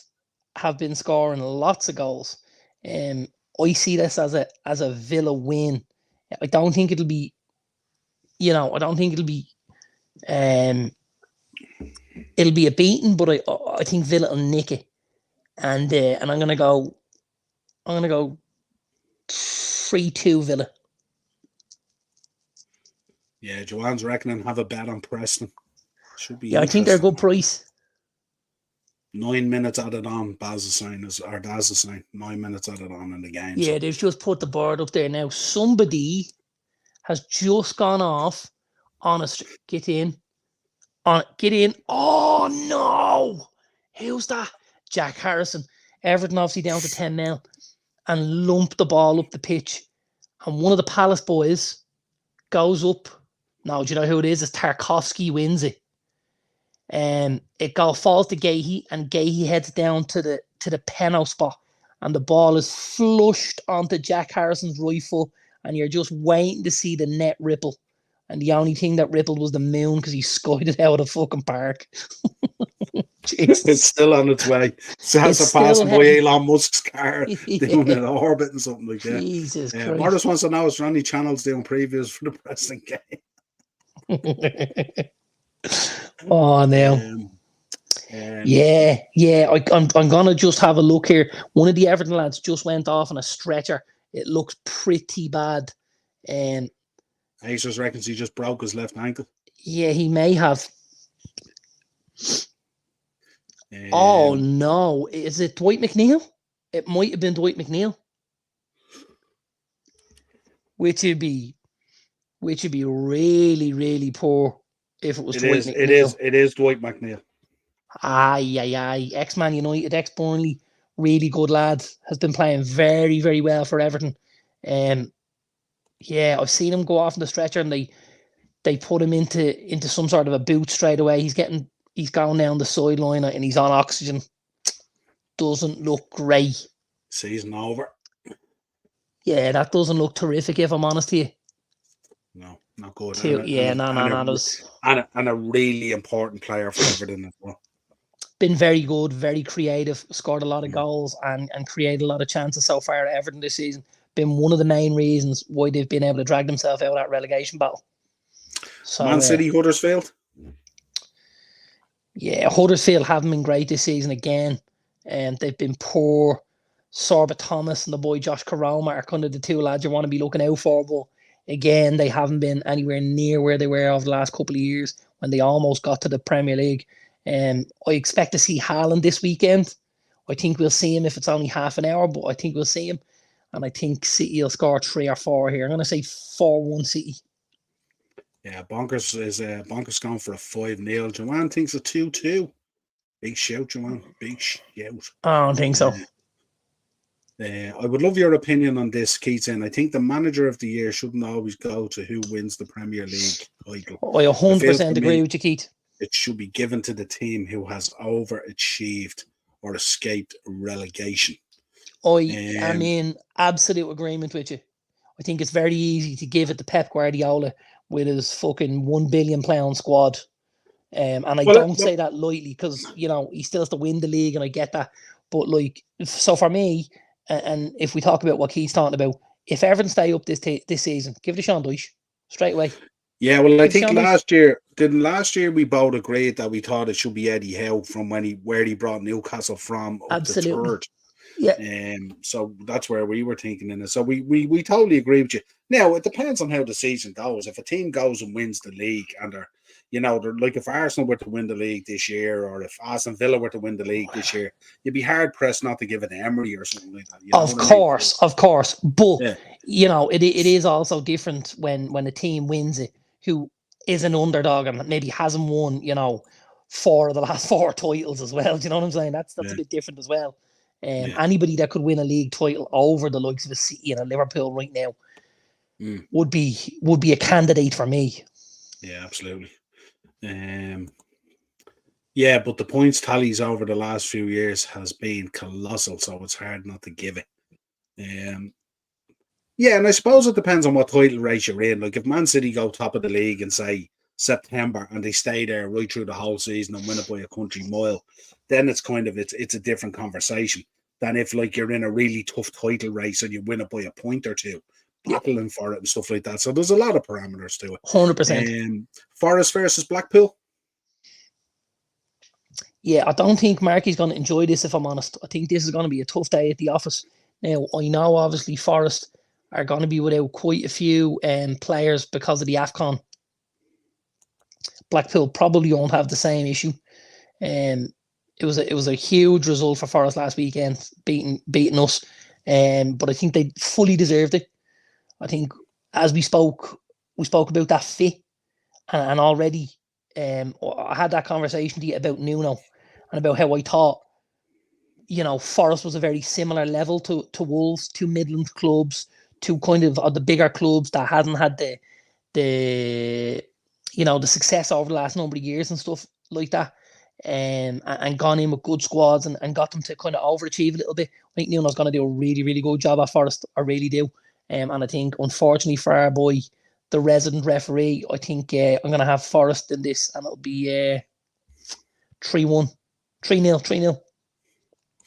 have been scoring lots of goals. I see this as a Villa win. I don't think it'll be, I don't think it'll be a beating, but I think Villa will nick it. And I'm gonna go 3-2 Villa. Yeah, Joanne's reckoning have a bet on Preston. Should be. Yeah, I think they're a good price. 9 minutes added on. Daz is saying 9 minutes added on in the game. Yeah, so. they've just put the board up there now. Somebody has just gone off on a get in. Oh no! Who's that? Jack Harrison. Everton obviously down to 10 mil and lumped the ball up the pitch. And one of the Palace boys goes up. Now, do you know who it is? It's Tarkovsky wins it. It falls to Gahey, and Gahey heads down to the penalty spot, and the ball is flushed onto Jack Harrison's right foot, and you're just waiting to see the net ripple. And the only thing that rippled was the moon because he skied it out of the fucking park. It's still on its way. So that's a passing by Elon Musk's car doing an orbit and something like that. Jesus Christ. Boris wants to know, is there any channels doing previews for the Preston game? Oh, no. I'm gonna just have a look here. One of the Everton lads just went off on a stretcher. It looks pretty bad. Jesus reckons he just broke his left ankle. Yeah, he may have. Oh no! Is it Dwight McNeil? It might have been Dwight McNeil. Which would be really, really poor if it was Dwight McNeil. It is Dwight McNeil. Aye. Ex-Man United, ex-Burnley, really good lad. Has been playing very, very well for Everton. Yeah, I've seen him go off on the stretcher, and they put him into some sort of a boot straight away. He's going down the sideline and he's on oxygen. Doesn't look great. Season over. Yeah, that doesn't look terrific, if I'm honest with you. No, not good. And a really important player for Everton as well. Been very good, very creative, scored a lot of goals and created a lot of chances so far at Everton this season. Been one of the main reasons why they've been able to drag themselves out of that relegation battle. So, Man City, Huddersfield. Yeah, Huddersfield haven't been great this season again. They've been poor. Sorbet Thomas and the boy Josh Karoma are kind of the two lads you want to be looking out for. But again, they haven't been anywhere near where they were over the last couple of years when they almost got to the Premier League. I expect to see Haaland this weekend. I think we'll see him if it's only half an hour, but I think we'll see him. And I think City will score 3 or 4 here. I'm going to say 4-1 City. Yeah, Bonkers going for a 5-0. Joanne thinks a 2-2. Big shout, Joanne. Big shout. I don't think so. I would love your opinion on this, Keaton. I think the manager of the year shouldn't always go to who wins the Premier League title. I 100% agree with you, Keith. It should be given to the team who has overachieved or escaped relegation. I am in absolute agreement with you. I think it's very easy to give it to Pep Guardiola with his fucking £1 billion squad. And I don't say that lightly because, he still has to win the league and I get that. But so for me, and if we talk about what Keith's talking about, if Everton stay up this season, give it to Sean Dyche straight away. Yeah, well, I think last year we both agreed that we thought it should be Eddie Howe from where he brought Newcastle from up to third. Yeah. So that's where we were thinking in it. So we totally agree with you. Now it depends on how the season goes. If a team goes and wins the league and they're like if Arsenal were to win the league this year, or if Aston Villa were to win the league this year, you'd be hard pressed not to give it to Emery or something like that. Of course. But it is also different when a team wins it who is an underdog and maybe hasn't won, 4 of the last 4 titles as well. Do you know what I'm saying? That's a bit different as well. Yeah. Anybody that could win a league title over the likes of a City and a Liverpool right now would be a candidate for me. Yeah, absolutely. Yeah, but the points tallies over the last few years has been colossal, so it's hard not to give it. Yeah, and I suppose it depends on what title race you're in. Like if Man City go top of the league in say September and they stay there right through the whole season and win it by a country mile, then it's a different conversation than if like you're in a really tough title race and you win it by a point or two, battling for it and stuff like that. So there's a lot of parameters to it. 100%. Forest versus Blackpool. Yeah, I don't think Marky's going to enjoy this, if I'm honest. I think this is going to be a tough day at the office. Now, I know obviously Forest are going to be without quite a few players because of the AFCON. Blackpool probably won't have the same issue. It was a huge result for Forest last weekend, beating us. But I think they fully deserved it. I think as we spoke about that fit, and already I had that conversation to you about Nuno and about how I thought, Forest was a very similar level to Wolves, two Midland clubs, two kind of the bigger clubs that hadn't had the success over the last number of years and stuff like that. And gone in with good squads and got them to kind of overachieve a little bit. I think Nuno's going to do a really, really good job at Forest. I really do. And I think, unfortunately for our boy, the resident referee, I think I'm going to have Forest in this, and it'll be 3-1. 3-0, 3-0.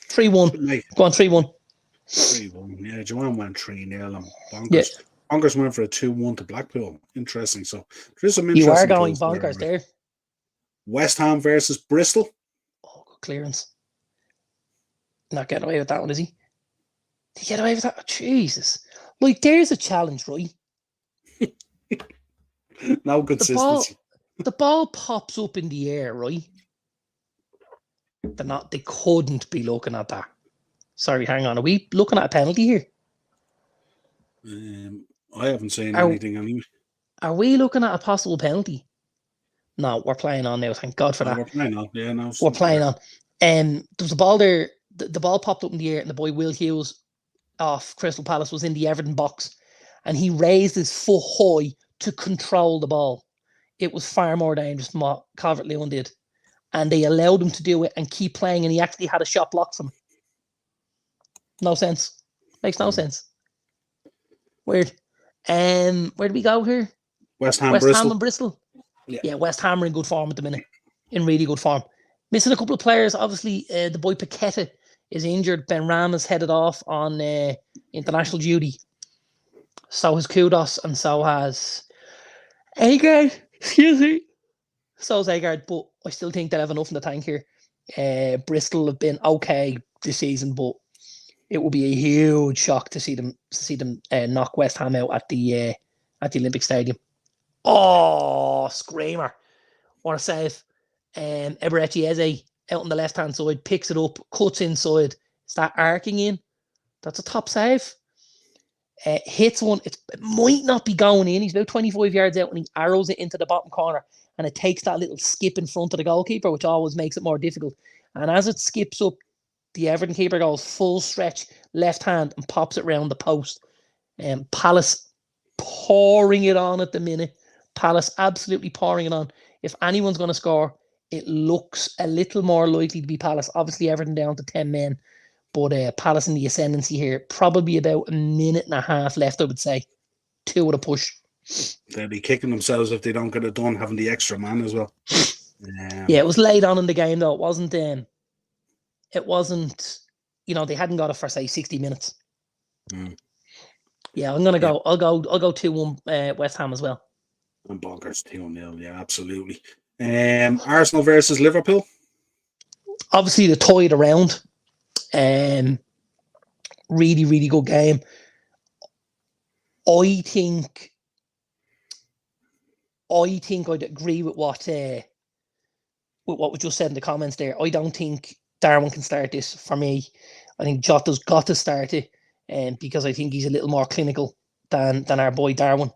3-1. Go on, 3-1. 3-1. Yeah, Joanne went 3-0 and Bonkers. Yeah. Bonkers went for a 2-1 to Blackpool. Interesting. So there's some You interesting. are going bonkers there. West Ham versus Bristol. Oh, good clearance. Not getting away with that one, is he? Did he get away with that? Oh, Jesus. Like, there's a challenge, right? No consistency. The ball pops up in the air, right? They couldn't be looking at that. Sorry, hang on. Are we looking at a penalty here? I haven't seen anything anyway. Are we looking at a possible penalty? No, we're playing on now. Thank God for that. We're playing on. Yeah, no. We're playing on. There was a ball there. The ball popped up in the air, and the boy Will Hughes off Crystal Palace was in the Everton box, and he raised his foot high to control the ball. It was far more dangerous than what Calvert-Lewin did, and they allowed him to do it and keep playing, and he actually had a shot blocked from it. No sense. Makes no sense. Weird. Where do we go here? West Ham and Bristol. Yeah, West Ham are in good form at the minute. In really good form. Missing a couple of players. Obviously, the boy Paqueta is injured. Ben Ram has headed off on international duty. So has Kudos, and so has Agard. Excuse me. So has Agard, but I still think they have enough in the tank here. Bristol have been okay this season, but it will be a huge shock to see them knock West Ham out at the Olympic Stadium. Oh, screamer. What a save. Eberechi Eze out on the left-hand side, picks it up, cuts inside. Is that arcing in? That's a top save. Hits one. It might not be going in. He's about 25 yards out and he arrows it into the bottom corner. And it takes that little skip in front of the goalkeeper, which always makes it more difficult. And as it skips up, the Everton keeper goes full stretch, left hand, and pops it round the post. Palace pouring it on at the minute. Palace absolutely pouring it on. If anyone's going to score, it looks a little more likely to be Palace. Obviously, Everton down to 10 men, but Palace in the ascendancy here. Probably about a minute and a half left, I would say. 2 with a push. They'll be kicking themselves if they don't get it done, having the extra man as well. Yeah, it was late on in the game, though. It wasn't, they hadn't got it for, say, 60 minutes. Yeah, I'm going to go. I'll go 2-1 West Ham as well. And Bonkers 2-0, yeah, absolutely. Arsenal versus Liverpool. Obviously, they toyed around. Really, really good game. I think I'd agree with what was just said in the comments there. I don't think Darwin can start this for me. I think Jota's got to start it, because I think he's a little more clinical than our boy Darwin,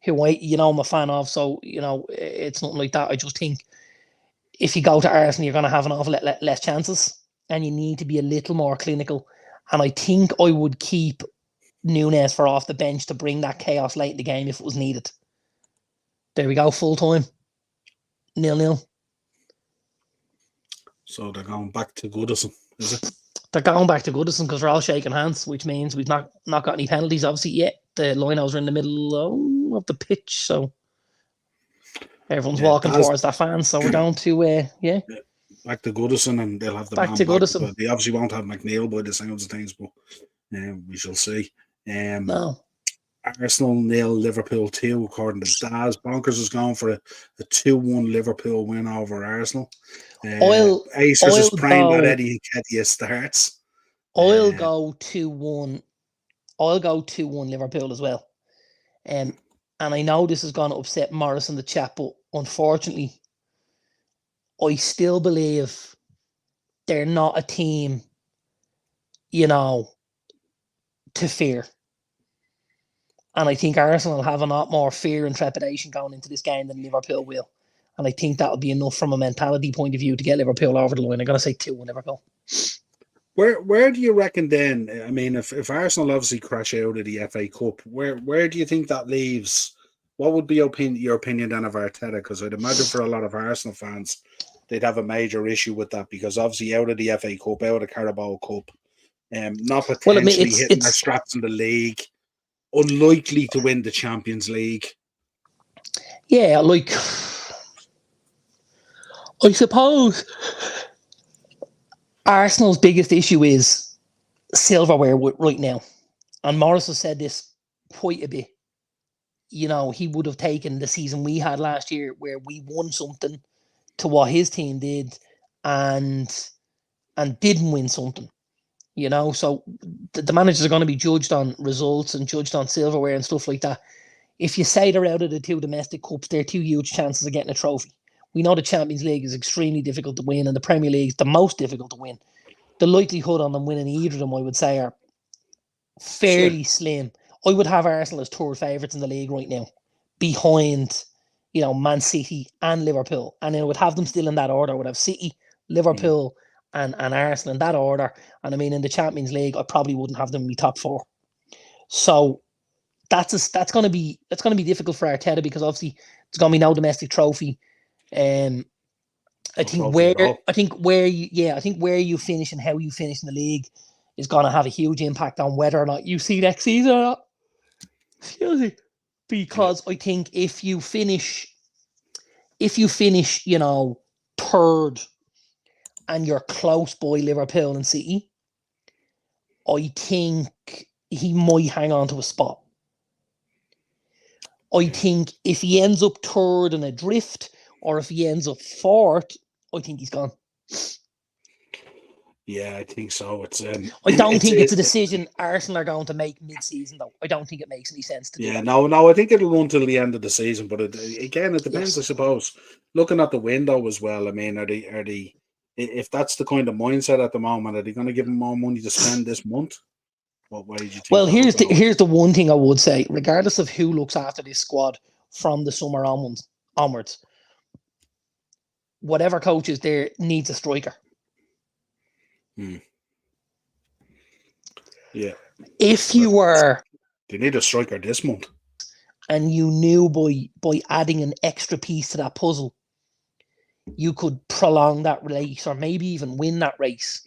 who I'm a fan of. So it's nothing like that. I just think if you go to Arsenal, you're going to have an awful lot less chances. and you need to be a little more clinical. And I think I would keep Nunes for off the bench to bring that chaos late in the game if it was needed. There we go, full time. 0-0. So they're going back to Goodison, is it? They're going back to Goodison because we're all shaking hands, which means we've not got any penalties, obviously, yet. The lineouts are in the middle of the pitch, so everyone's walking towards that fan. So we're down to, back to Goodison, and they'll have the back man to back. Goodison. But they obviously won't have McNeil by the sounds of things, but we shall see. No. Arsenal 0, Liverpool 2, according to Daz. Bonkers is going for a 2-1 Liverpool win over Arsenal. Acers is praying that Eddie Nketiah starts. I'll go 2-1. I'll go 2-1 Liverpool as well. And I know this is going to upset Morris in the chat, but unfortunately, I still believe they're not a team, to fear. And I think Arsenal will have a lot more fear and trepidation going into this game than Liverpool will. And I think that'll be enough from a mentality point of view to get Liverpool over the line. I'm going to say 2-1 Liverpool. Where do you reckon then? I mean, if Arsenal obviously crash out of the FA Cup, where do you think that leaves? What would be your opinion then of Arteta? Because I'd imagine for a lot of Arsenal fans, they'd have a major issue with that because obviously out of the FA Cup, out of the Carabao Cup, not potentially hitting their straps in the league, unlikely to win the Champions League. Yeah, like I suppose Arsenal's biggest issue is silverware right now. And Morris has said this quite a bit. He would have taken the season we had last year where we won something to what his team did and didn't win something. So the managers are going to be judged on results and judged on silverware and stuff like that. If you say they're out of the 2 domestic cups, they're 2 huge chances of getting a trophy. We know the Champions League is extremely difficult to win, and the Premier League is the most difficult to win. The likelihood on them winning either of them, I would say, are fairly slim. I would have Arsenal as third favourites in the league right now, behind, Man City and Liverpool. And I would have them still in that order. I would have City, Liverpool, and Arsenal in that order. And I mean, in the Champions League, I probably wouldn't have them in the top 4. So that's going to be difficult for Arteta because obviously there's going to be no domestic trophy. I think where you finish and how you finish in the league is going to have a huge impact on whether or not you see next season or not. Excuse me. Because I think if you finish, third and you're close by Liverpool and City, I think he might hang on to a spot. I think if he ends up third and adrift, or if he ends up fourth, I think he's gone. Yeah, I think so. I don't think it's a decision Arsenal are going to make mid-season, though. I don't think it makes any sense to do that. No, I think it'll run till the end of the season. But it depends, I suppose. Looking at the window as well, I mean, are they? If that's the kind of mindset at the moment, are they going to give him more money to spend this month? What way do you think? Well, here's the one thing I would say, regardless of who looks after this squad from the summer onwards, whatever coach is there needs a striker. Yeah. If you were... They need a striker this month. And you knew by adding an extra piece to that puzzle, you could prolong that race or maybe even win that race.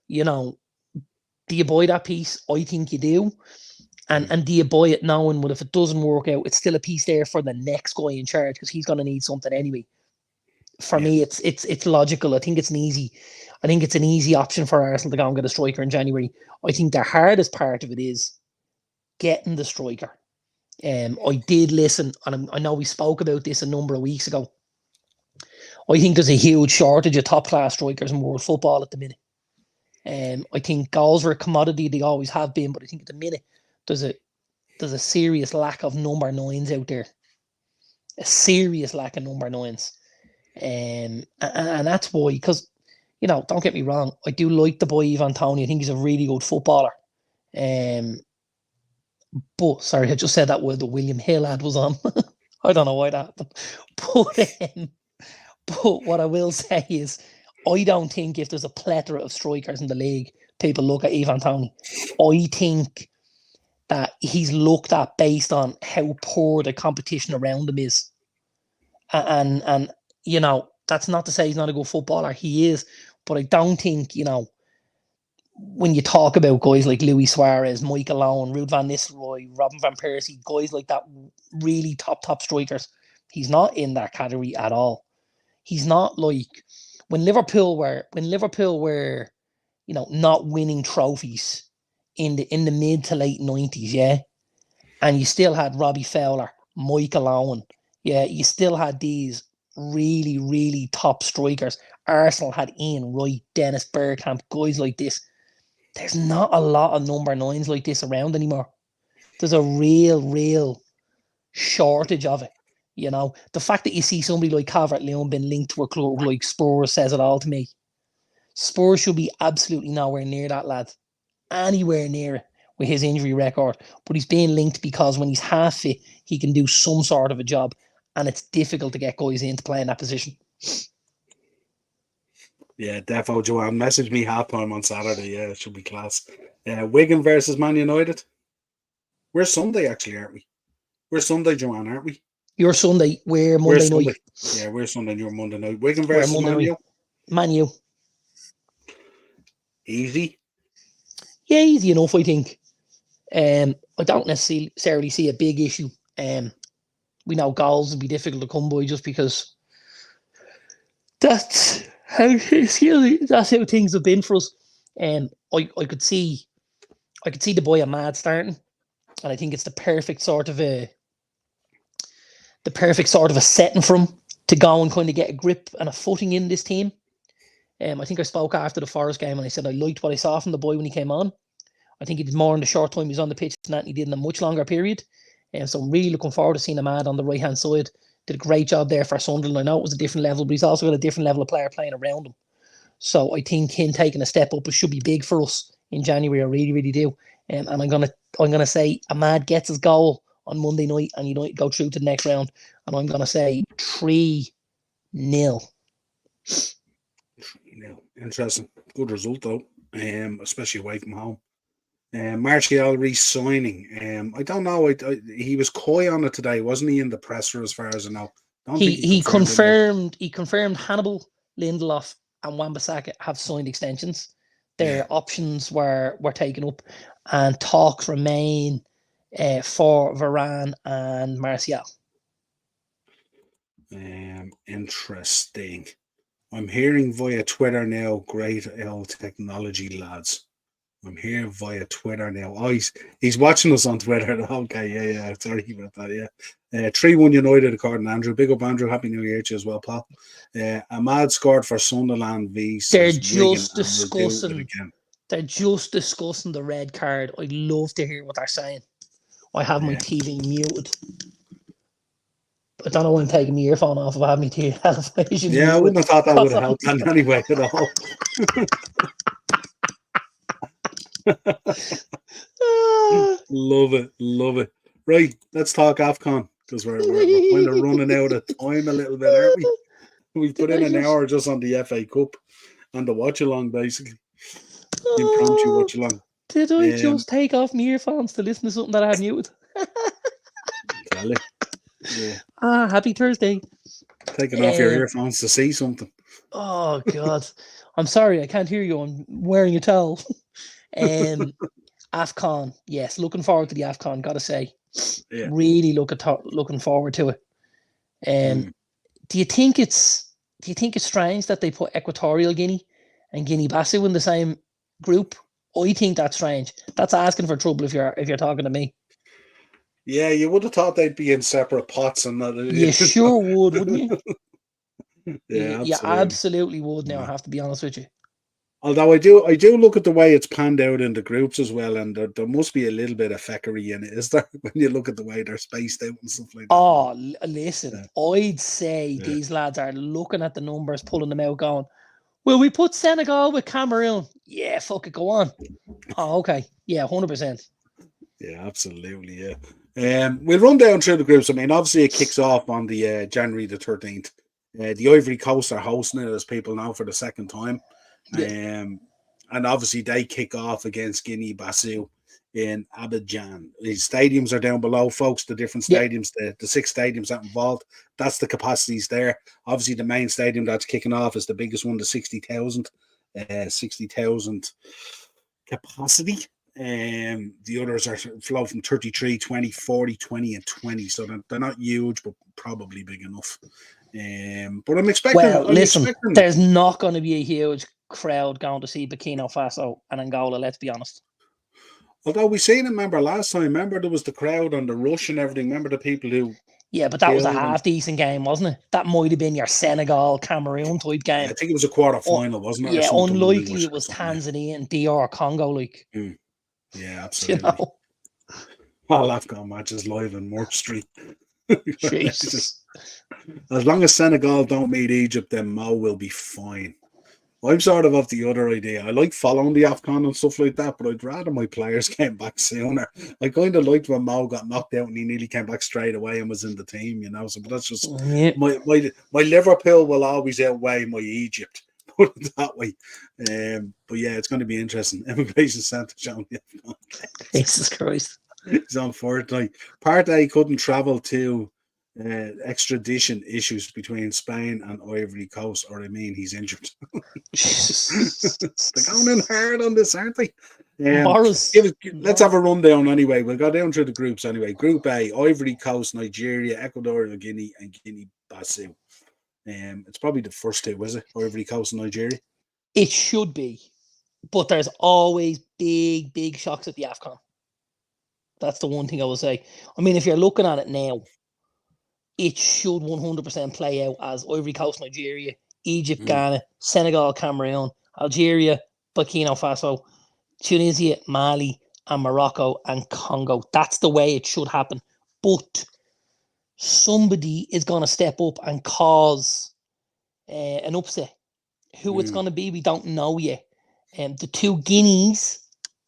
Do you buy that piece? I think you do. And do you buy it knowing, well, if it doesn't work out, it's still a piece there for the next guy in charge because he's going to need something anyway. For me, it's logical. I think it's an easy option for Arsenal to go and get a striker in January. I think the hardest part of it is getting the striker. I did listen, and I know we spoke about this a number of weeks ago. I think there's a huge shortage of top-class strikers in world football at the minute. I think goals are a commodity, they always have been, but I think at the minute there's a serious lack of number 9s out there. A serious lack of number 9s. And that's why, because, don't get me wrong, I do like the boy Ivan Toney. I think he's a really good footballer. But, sorry, I just said that while the William Hill ad was on. I don't know why that happened. But what I will say is, I don't think if there's a plethora of strikers in the league, people look at Ivan Toney. I think that he's looked at based on how poor the competition around him is. And you know, that's not to say he's not a good footballer. He is. But I don't think, you know, when you talk about guys like Luis Suarez, Michael Owen, Ruud van Nistelrooy, Robin van Persie, guys like that, really top strikers, he's not in that category at all. He's not like when Liverpool were, you know, not winning trophies in the mid to late 90s, yeah. And you still had Robbie Fowler, Michael Owen, yeah, you still had these really top strikers. Arsenal had Ian Wright, Dennis Bergkamp, guys like this. There's not a lot of number 9s like this around anymore. There's a real shortage of it. You know, the fact that you see somebody like Calvert-Lewin being linked to a club like Spurs says it all to me. Spurs should be absolutely nowhere near that lad. Anywhere near it with his injury record. But he's being linked because when he's half fit, he can do some sort of a job. And it's difficult to get guys in to play in that position. Yeah, defo Joanne. Message me halftime on Saturday. Yeah, it should be class. Wigan versus Man United. We're Sunday, actually, aren't we? We're Sunday, Joanne, aren't we? You're Sunday. We're Monday night. Yeah, we're Sunday and you're Monday night. Wigan versus Man U. Man U. Easy. Yeah, easy enough, I think. I don't necessarily see a big issue. We know goals will be difficult to come by just because that's how things have been for us. I could see the boy Ahmad starting, and I think it's the perfect sort of a setting for him to go and kind of get a grip and a footing in this team. I think I spoke after the Forest game and I said I liked what I saw from the boy when he came on. I think he did more in the short time he was on the pitch than that he did in a much longer period. So I'm really looking forward to seeing Ahmad on the right-hand side. Did a great job there for Sunderland. I know it was a different level, but he's also got a different level of player playing around him. So I think him taking a step up, it should be big for us in January. I really do. And I'm gonna say Ahmad gets his goal on Monday night and United go through to the next round. And I'm gonna say 3-0. Interesting. Good result though. Especially away from home. Martial re-signing. I don't know. He was coy on it today, wasn't he? In the presser, as far as I know. He confirmed Hannibal, Lindelof, and Wan-Bissaka have signed extensions. Their options were taken up, and talks remain for Varane and Martial. Interesting. I'm hearing via Twitter now. Great L technology, lads. I'm here via Twitter now. Oh, he's watching us on Twitter. Okay, yeah. Sorry about that, yeah. 3-1 United, according to Andrew. Big up, Andrew. Happy New Year to you as well, pal. Ahmad scored for Sunderland v. They're just discussing the red card. I'd love to hear what they're saying. I have my TV muted. I don't know when I'm taking my earphone off if I have my television. Yeah, I wouldn't have thought that would have helped anyway at all. Love it. Right, let's talk AFCON because we're kind of running out of time a little bit, aren't we? We've put in an hour just on the FA Cup and the watch along, basically. The impromptu watch along. Did I just take off my earphones to listen to something that I had muted? Tell it. Yeah. Happy Thursday. Taking off your earphones to see something. Oh God, I'm sorry, I can't hear you. I'm wearing a towel. AFCON, yes, looking forward to the AFCON. Gotta say, really looking forward to it. Do you think it's strange that they put Equatorial Guinea and Guinea-Bissau in the same group? I think that's strange. That's asking for trouble if you're talking to me. Yeah, you would have thought they'd be in separate pots and that. You sure would, wouldn't you? Yeah, you absolutely would. Now I have to be honest with you. Although I do look at the way it's panned out in the groups as well, and there must be a little bit of feckery in it, is there? When you look at the way they're spaced out and stuff like that. Oh, listen, I'd say these lads are looking at the numbers, pulling them out, going, "Will we put Senegal with Cameroon?" Yeah, fuck it, go on. Oh, okay, yeah, 100%. Yeah, absolutely, yeah. We'll run down through the groups. I mean, obviously it kicks off on the January the 13th. The Ivory Coast are hosting it, as people know, for the second time. Yeah. And obviously they kick off against Guinea-Bissau in Abidjan. These stadiums are down below, folks, the different Yeah. stadiums, the 6 stadiums that involved. That's the capacities there. Obviously, the main stadium that's kicking off is the biggest one, the 60,000 capacity. The others are flow from 33, 20, 40, 20, and 20. So they're not huge, but probably big enough. But I'm expecting. Well, listen, there's not going to be a huge crowd going to see Burkina Faso and Angola. Let's be honest. Although we seen it, remember last time? Remember there was the crowd on the rush and everything. Remember the people who? Yeah, but that was a half decent game, wasn't it? That might have been your Senegal Cameroon type game. I think it was a quarter final, wasn't it? Yeah, unlikely it was Tanzania and DR Congo, like. Yeah, absolutely. You know? All AFCON matches live in Mork Street. Jesus. As long as Senegal don't meet Egypt, then Mo will be fine. I'm sort of the other idea. I like following the AFCON and stuff like that, but I'd rather my players came back sooner. I kind of liked when Mo got knocked out and he nearly came back straight away and was in the team, you know. So, but that's just my Liverpool will always outweigh my Egypt. Put it that way. But yeah, it's going to be interesting. Immigration Centre showing the AFCON. Jesus Christ. He's on fortnight. Partey couldn't travel to extradition issues between Spain and Ivory Coast, or I mean, he's injured. They're going in hard on this, aren't they? Let's have a rundown anyway. We'll go down through the groups anyway. Group A: Ivory Coast, Nigeria, Ecuadorial Guinea, and Guinea-Bissau. It's probably the first two, is it? Ivory Coast and Nigeria. It should be, but there's always big shocks at the AFCON. That's the one thing I will say. I mean, if you're looking at it now, it should 100% play out as Ivory Coast, Nigeria, Egypt, Ghana, Senegal, Cameroon, Algeria, Burkina Faso, Tunisia, Mali, and Morocco and Congo. That's the way it should happen. But somebody is going to step up and cause an upset. Who it's going to be, we don't know yet. The two Guineas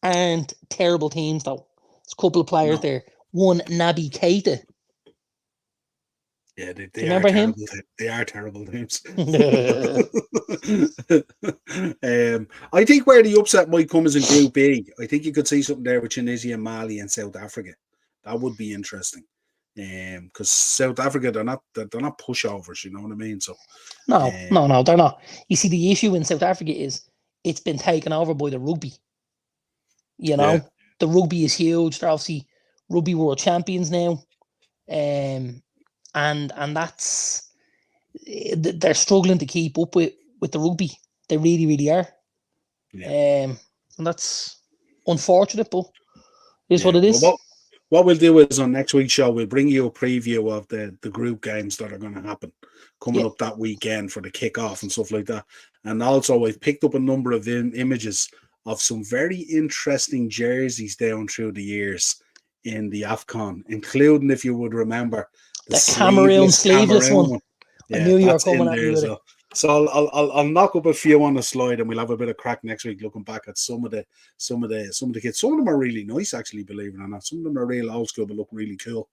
aren't terrible teams, though. There's a couple of players there. One, Naby Keita. Yeah, they are terrible. They are terrible teams. I think where the upset might come is in Group B. I think you could see something there with Tunisia, Mali, and South Africa. That would be interesting. Because South Africa, they're not pushovers. You know what I mean? So no, they're not. You see, the issue in South Africa is it's been taken over by the rugby. You know, the rugby is huge. They're obviously rugby world champions now. And that's, they're struggling to keep up with the rugby. They really are. And that's unfortunate, but it's what it is. Well, what we'll do is on next week's show, we'll bring you a preview of the group games that are going to happen coming up that weekend for the kickoff and stuff like that. And also, I've picked up a number of images of some very interesting jerseys down through the years in the AFCON, including, if you would remember, the Cameroon sleeveless one. Yeah, I knew you were coming at me with it. So I'll knock up a few on the slide, and we'll have a bit of crack next week looking back at some of the kids. Some of them are really nice, actually, believe it or not. Some of them are real old school, but look really cool.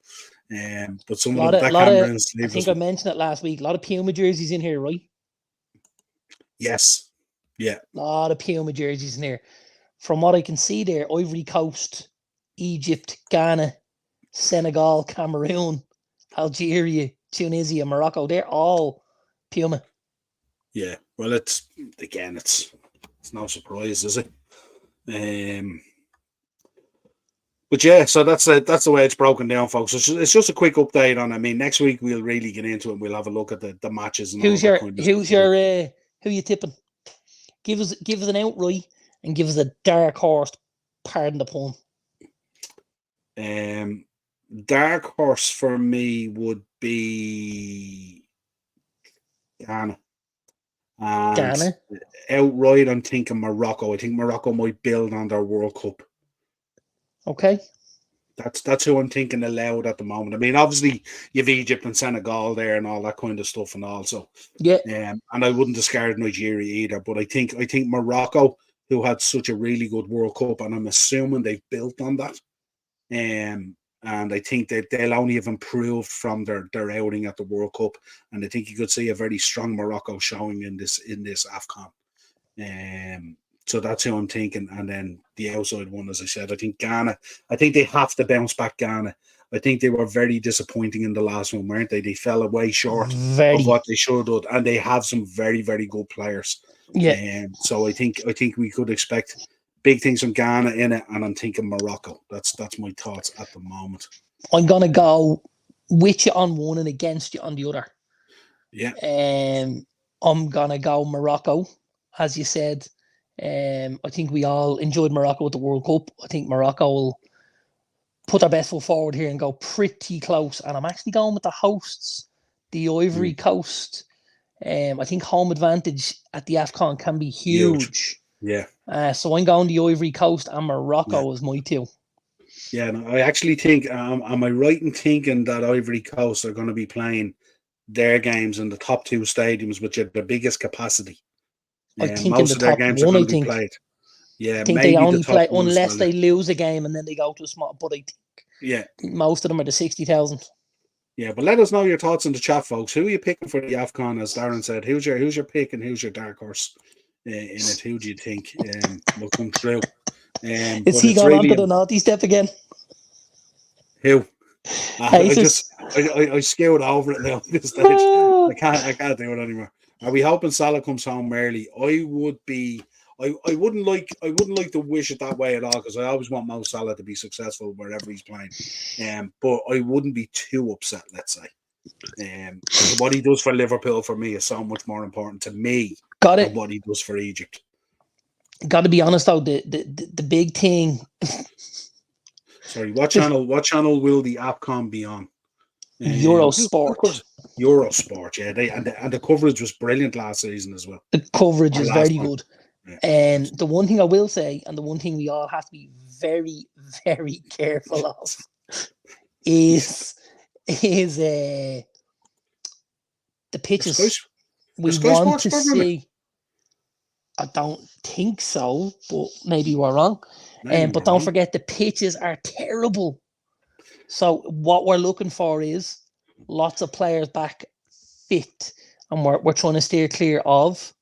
But some of them, Cameroon sleeveless. I think I mentioned it last week. A lot of Puma jerseys in here, right? Yes. Yeah. A lot of Puma jerseys in here. From what I can see there, Ivory Coast, Egypt, Ghana, Senegal, Cameroon, Algeria, Tunisia, Morocco, they're all Puma. Yeah, well, it's no surprise, is it? But yeah, so that's the way it's broken down, folks. It's just a quick update on. I mean, next week we'll really get into it. And we'll have a look at the matches. And who you tipping? Give us an outright and give us a dark horse. Pardon the pun. Dark horse for me would be Ghana. And outright, I'm thinking Morocco. I think Morocco might build on their World Cup. Okay. That's who I'm thinking aloud at the moment. I mean, obviously, you have Egypt and Senegal there and all that kind of stuff, and also. Yeah. And I wouldn't discard Nigeria either, but I think Morocco, who had such a really good World Cup, and I'm assuming they've built on that. And I think that they'll only have improved from their outing at the World Cup. And I think you could see a very strong Morocco showing in this AFCON. So that's who I'm thinking. And then the outside one, as I said, I think Ghana. I think they have to bounce back, Ghana. I think they were very disappointing in the last one, weren't they? They fell away short of what they should have, and they have some very, very good players. Yeah. So I think we could expect big things from Ghana in it, and I'm thinking Morocco. That's my thoughts at the moment. I'm gonna go with you on one and against you on the other. Yeah. I'm gonna go Morocco, as you said. I think we all enjoyed Morocco at the World Cup. I think Morocco will put their best foot forward here and go pretty close. And I'm actually going with the hosts, the Ivory Coast. I think home advantage at the AFCON can be huge. Yeah. So I'm going the Ivory Coast, and Morocco is my two. Yeah, no, I actually think, am I right in thinking that Ivory Coast are going to be playing their games in the top two stadiums, which are the biggest capacity? I think most in of the their top games one, are I going to be think. played. Yeah, I think maybe they only the top play one unless well. they lose a game and then they go to small. But I think most of them are the 60,000. Yeah, but let us know your thoughts in the chat, folks. Who are you picking for the AFCON? As Darren said, who's your pick and who's your dark horse in it? Who do you think will come through? Is he going on to the naughty step again? Who? I scaled over it now at this stage. I can't do it anymore. Are we hoping Salah comes home early? I wouldn't like to wish it that way at all, because I always want Mo Salah to be successful wherever he's playing. But I wouldn't be too upset, let's say. What he does for Liverpool for me is so much more important to me than what he does for Egypt. Got to be honest though, the big thing. Sorry, what channel will the AFCON be on? Eurosport. Eurosport, yeah. And the coverage was brilliant last season as well. The coverage is very good. Yeah. The one thing I will say, and the one thing we all have to be very, very careful of, is the pitches. We want to see. I don't think so, but maybe we're wrong. But don't forget, the pitches are terrible. So what we're looking for is lots of players back fit, and we're trying to steer clear of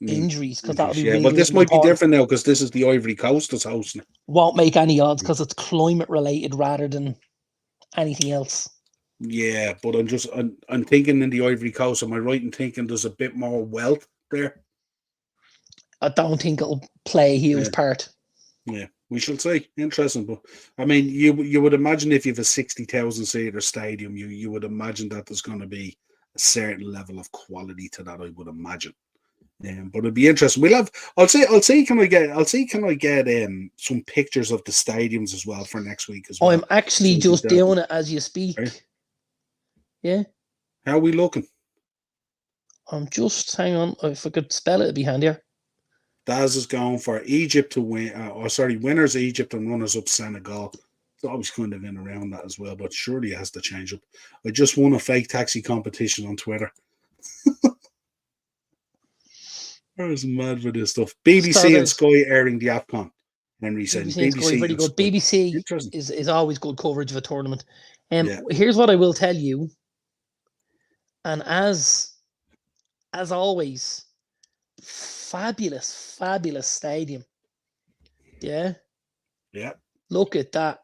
injuries, because that would be really, well, this really might be different now because this is the Ivory Coast that's hosting it. Won't make any odds because it's climate related rather than anything else. Yeah, but I'm thinking in the Ivory Coast. Am I right in thinking there's a bit more wealth there? I don't think it'll play a huge part. Yeah, we shall see. Interesting, but I mean, you would imagine if you have a 60,000 seater stadium, you would imagine that there's going to be a certain level of quality to that. I would imagine. But it'd be interesting. We'll have. I'll see. Can I get some pictures of the stadiums as well for next week as well? I'm actually just doing it as you speak. Right. Yeah. How are we looking? I'm just hang on. If I could spell it, it'd be handier. Daz is going for Egypt to win. Winners Egypt and runners up Senegal. It's always kind of in around that as well, but surely it has to change up. I just won a fake taxi competition on Twitter. I was mad for this stuff. BBC and Sky airing the AFCON. Henry said BBC very good. BBC is always good coverage of a tournament. Here's what I will tell you. And as always, fabulous stadium. Yeah. Yeah. Look at that.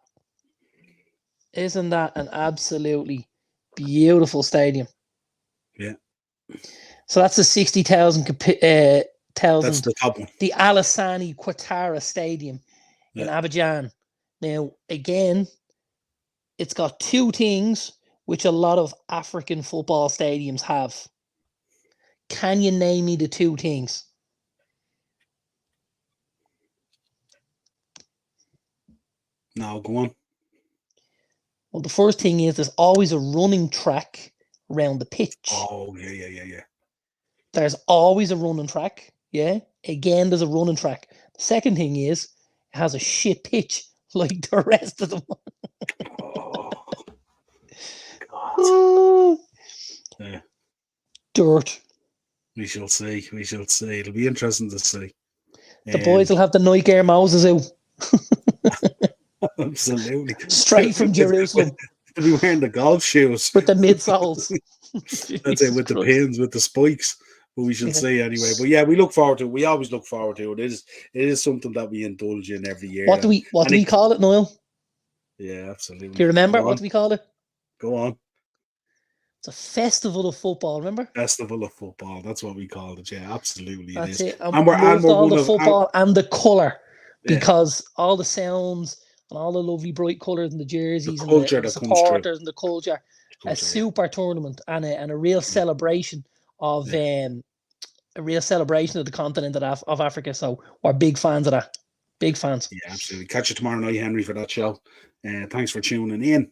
Isn't that an absolutely beautiful stadium? Yeah. So that's the 60,000. That's the top one. The Alassane Ouattara Stadium in Abidjan. Now, again, it's got two things which a lot of African football stadiums have. Can you name me the two things? No, go on. Well, the first thing is there's always a running track around the pitch. Oh, yeah. There's always a running track. Yeah. Again, there's a running track. The second thing is it has a shit pitch like the rest of them. God. Yeah. Dirt. We shall see. It'll be interesting to see. The boys will have the Nike Air Moses out. Absolutely. Straight from Jerusalem To be wearing the golf shoes. with the midsoles. That's it, with the pins, with the spikes. But we shall see anyway. But yeah, we look forward to it. We always look forward to it. It is something that we indulge in every year. What do we call it, Niall? Yeah, absolutely. Do you remember Go what on. do we call it? Go on. It's a festival of football, remember? Festival of football. That's what we called it. Yeah, absolutely. That's it is. it. And And we we're loved all one the of football and the colour, yeah, because all the sounds and all the lovely bright colours and the the jerseys and culture the that comes through. supporters and the culture. A Yeah. super tournament and a real celebration of a real celebration of the continent of Africa. So we're big fans of that. Big fans. Yeah, absolutely. Catch you tomorrow night, Henry, for that show. Thanks for tuning in.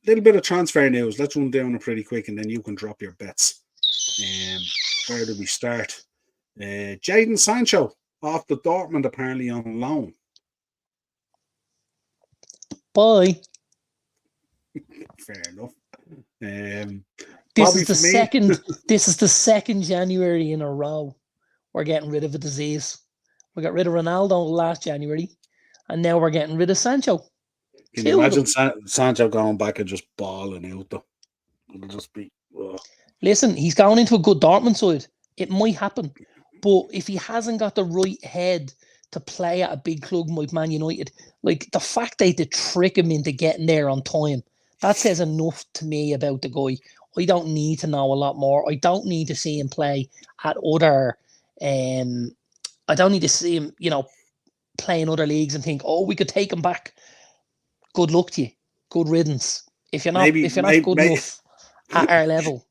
Little bit of transfer news. Let's run down it pretty quick, and then you can drop your bets. Where do we start? Jadon Sancho off the Dortmund, apparently on loan. Bye. Fair enough. This is the second January in a row we're getting rid of a disease. We got rid of Ronaldo last January, and now we're getting rid of Sancho. Can you imagine Sancho going back and just balling out though? It'll just be. Listen, he's going into a good Dortmund side. It might happen, but if he hasn't got the right head to play at a big club like Man United, like the fact they had to trick him into getting there on time, that says enough to me about the guy. I don't need to know a lot more. I don't need to see him play at other. I don't need to see him, play in other leagues and think, oh, we could take him back. Good luck to you. Good riddance. If you're not good enough at our level,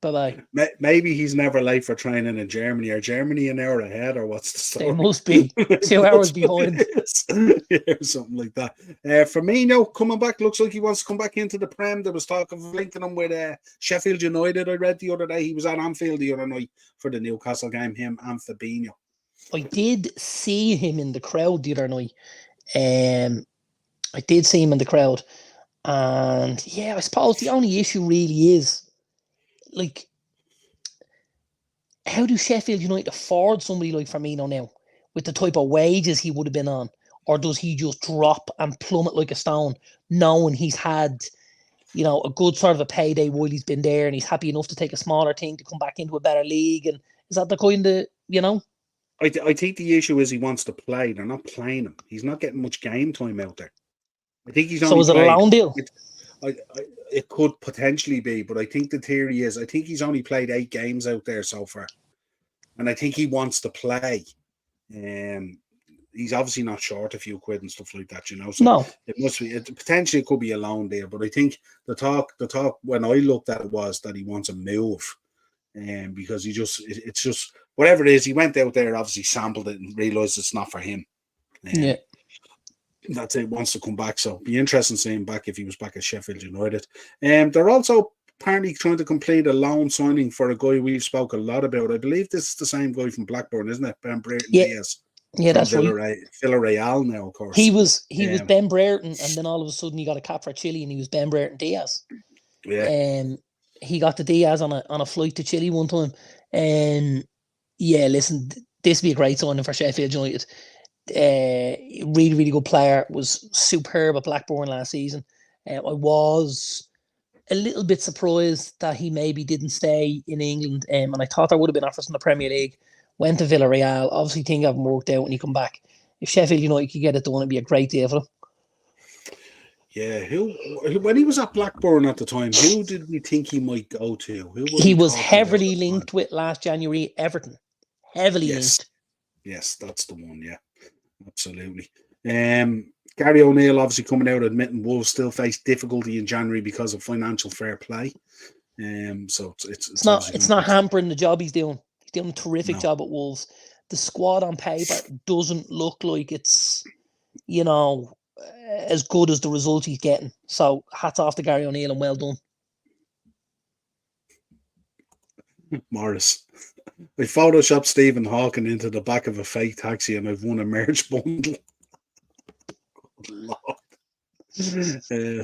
bye-bye. Maybe he's never late for training in Germany. Are Germany an hour ahead, or what's the story? They must be 2 hours behind. Yeah, something like that. Firmino coming back. Looks like he wants to come back into the Prem. There was talk of linking him with Sheffield United. I read the other day he was at Anfield the other night for the Newcastle game, him and Fabinho. I did see him in the crowd the other night. I did see him in the crowd. And yeah, I suppose the only issue really is, like, how do Sheffield United afford somebody like Firmino now with the type of wages he would have been on? Or does he just drop and plummet like a stone, knowing he's had, a good sort of a payday while he's been there, and he's happy enough to take a smaller thing to come back into a better league? And is that the kind of, I think the issue is he wants to play. They're not playing him. He's not getting much game time out there. I think he's only. So is it a loan deal? It could potentially be, but I think the theory is I think he's only played 8 games out there so far, and I think he wants to play. He's obviously not short a few quid and stuff like that, So no, it must be. Potentially, it could be a loan deal, but I think the talk when I looked at it was that he wants a move, because it's just whatever it is. He went out there, obviously sampled it, and realized it's not for him. Yeah. That's it. Wants to come back, so be interesting to see him back if he was back at Sheffield United. They're also apparently trying to complete a loan signing for a guy we've spoke a lot about. I believe this is the same guy from Blackburn, isn't it? Ben Brereton Diaz. Yeah, that's right. Villarreal now, of course. He was Ben Brereton, and then all of a sudden he got a cap for Chile, and he was Ben Brereton Diaz. Yeah. He got the Diaz on a flight to Chile one time. Yeah, listen, this would be a great signing for Sheffield United. Really, really good player. Was superb at Blackburn last season. I was a little bit surprised that he maybe didn't stay in England, and I thought there would have been offers in the Premier League. Went to Villarreal. Obviously, things haven't worked out when he come back. If Sheffield United could get it done, it'd be a great deal for them. Yeah, when he was at Blackburn at the time, who did we think he might go to? He was heavily linked with last January Everton. Heavily linked. Yes, that's the one. Yeah. Absolutely. Gary O'Neill obviously coming out admitting Wolves still face difficulty in January because of financial fair play. So it's not hampering the job he's doing. He's doing a terrific job at Wolves. The squad on paper doesn't look like it's as good as the result he's getting. So hats off to Gary O'Neill and well done. Morris. I photoshopped Stephen Hawking into the back of a fake taxi and I've won a merch bundle.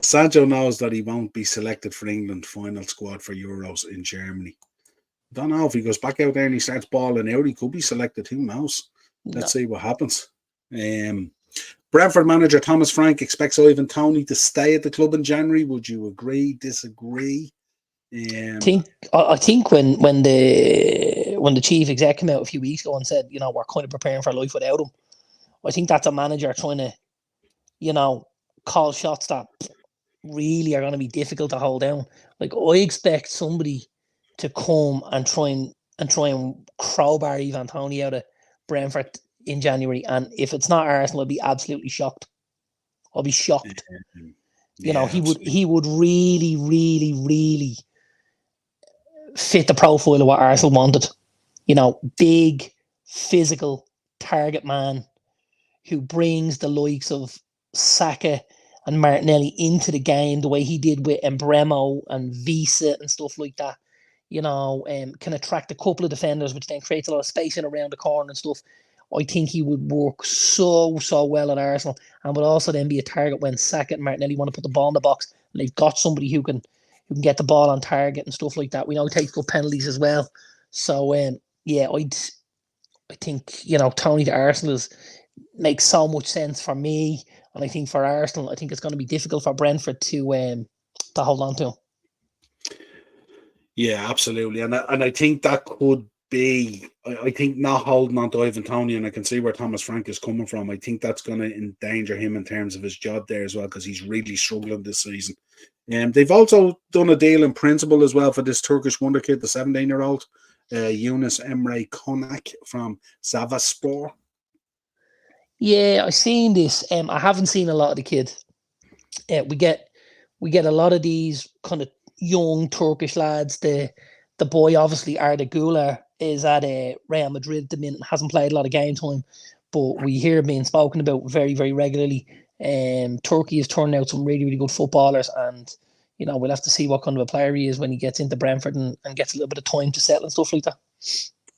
Sancho knows that he won't be selected for England final squad for Euros in Germany. Don't know if he goes back out there and he starts balling out, he could be selected. Who knows? Let's see what happens. Brentford manager Thomas Frank expects Ivan Toney to stay at the club in January. Would you agree, disagree? I think when the chief exec came out a few weeks ago and said, we're kind of preparing for life without him, I think that's a manager trying to, call shots that really are going to be difficult to hold down. Like, I expect somebody to come and try and crowbar Ivan Toney out of Brentford in January, and if it's not Arsenal, I'll be absolutely shocked. I'll be shocked. He would really, really, really fit the profile of what Arsenal wanted. Big, physical target man who brings the likes of Saka and Martinelli into the game the way he did with Embremo and Visa and stuff like that. Can attract a couple of defenders, which then creates a lot of space in around the corner and stuff. I think he would work so well at Arsenal, and would also then be a target when Saka and Martinelli want to put the ball in the box, and they've got somebody who can get the ball on target and stuff like that. We know he takes good penalties as well. So I think Toney to Arsenal makes so much sense for me, and I think for Arsenal, I think it's going to be difficult for Brentford to hold on to him. Yeah, absolutely, and I think that could be. I think not holding on to Ivan Toney, and I can see where Thomas Frank is coming from. I think that's going to endanger him in terms of his job there as well, because he's really struggling this season. They've also done a deal in principle as well for this Turkish wonder kid, the 17-year-old Yunus Emre Konak from Sivasspor. Yeah, I've seen this. I haven't seen a lot of the kid. We get a lot of these kind of young Turkish lads. The boy, obviously, Arda Güler, is at Real Madrid at the minute, hasn't played a lot of game time, but we hear it being spoken about very, very regularly. Turkey is turning out some really, really good footballers, and we'll have to see what kind of a player he is when he gets into Brentford and gets a little bit of time to settle and stuff like that.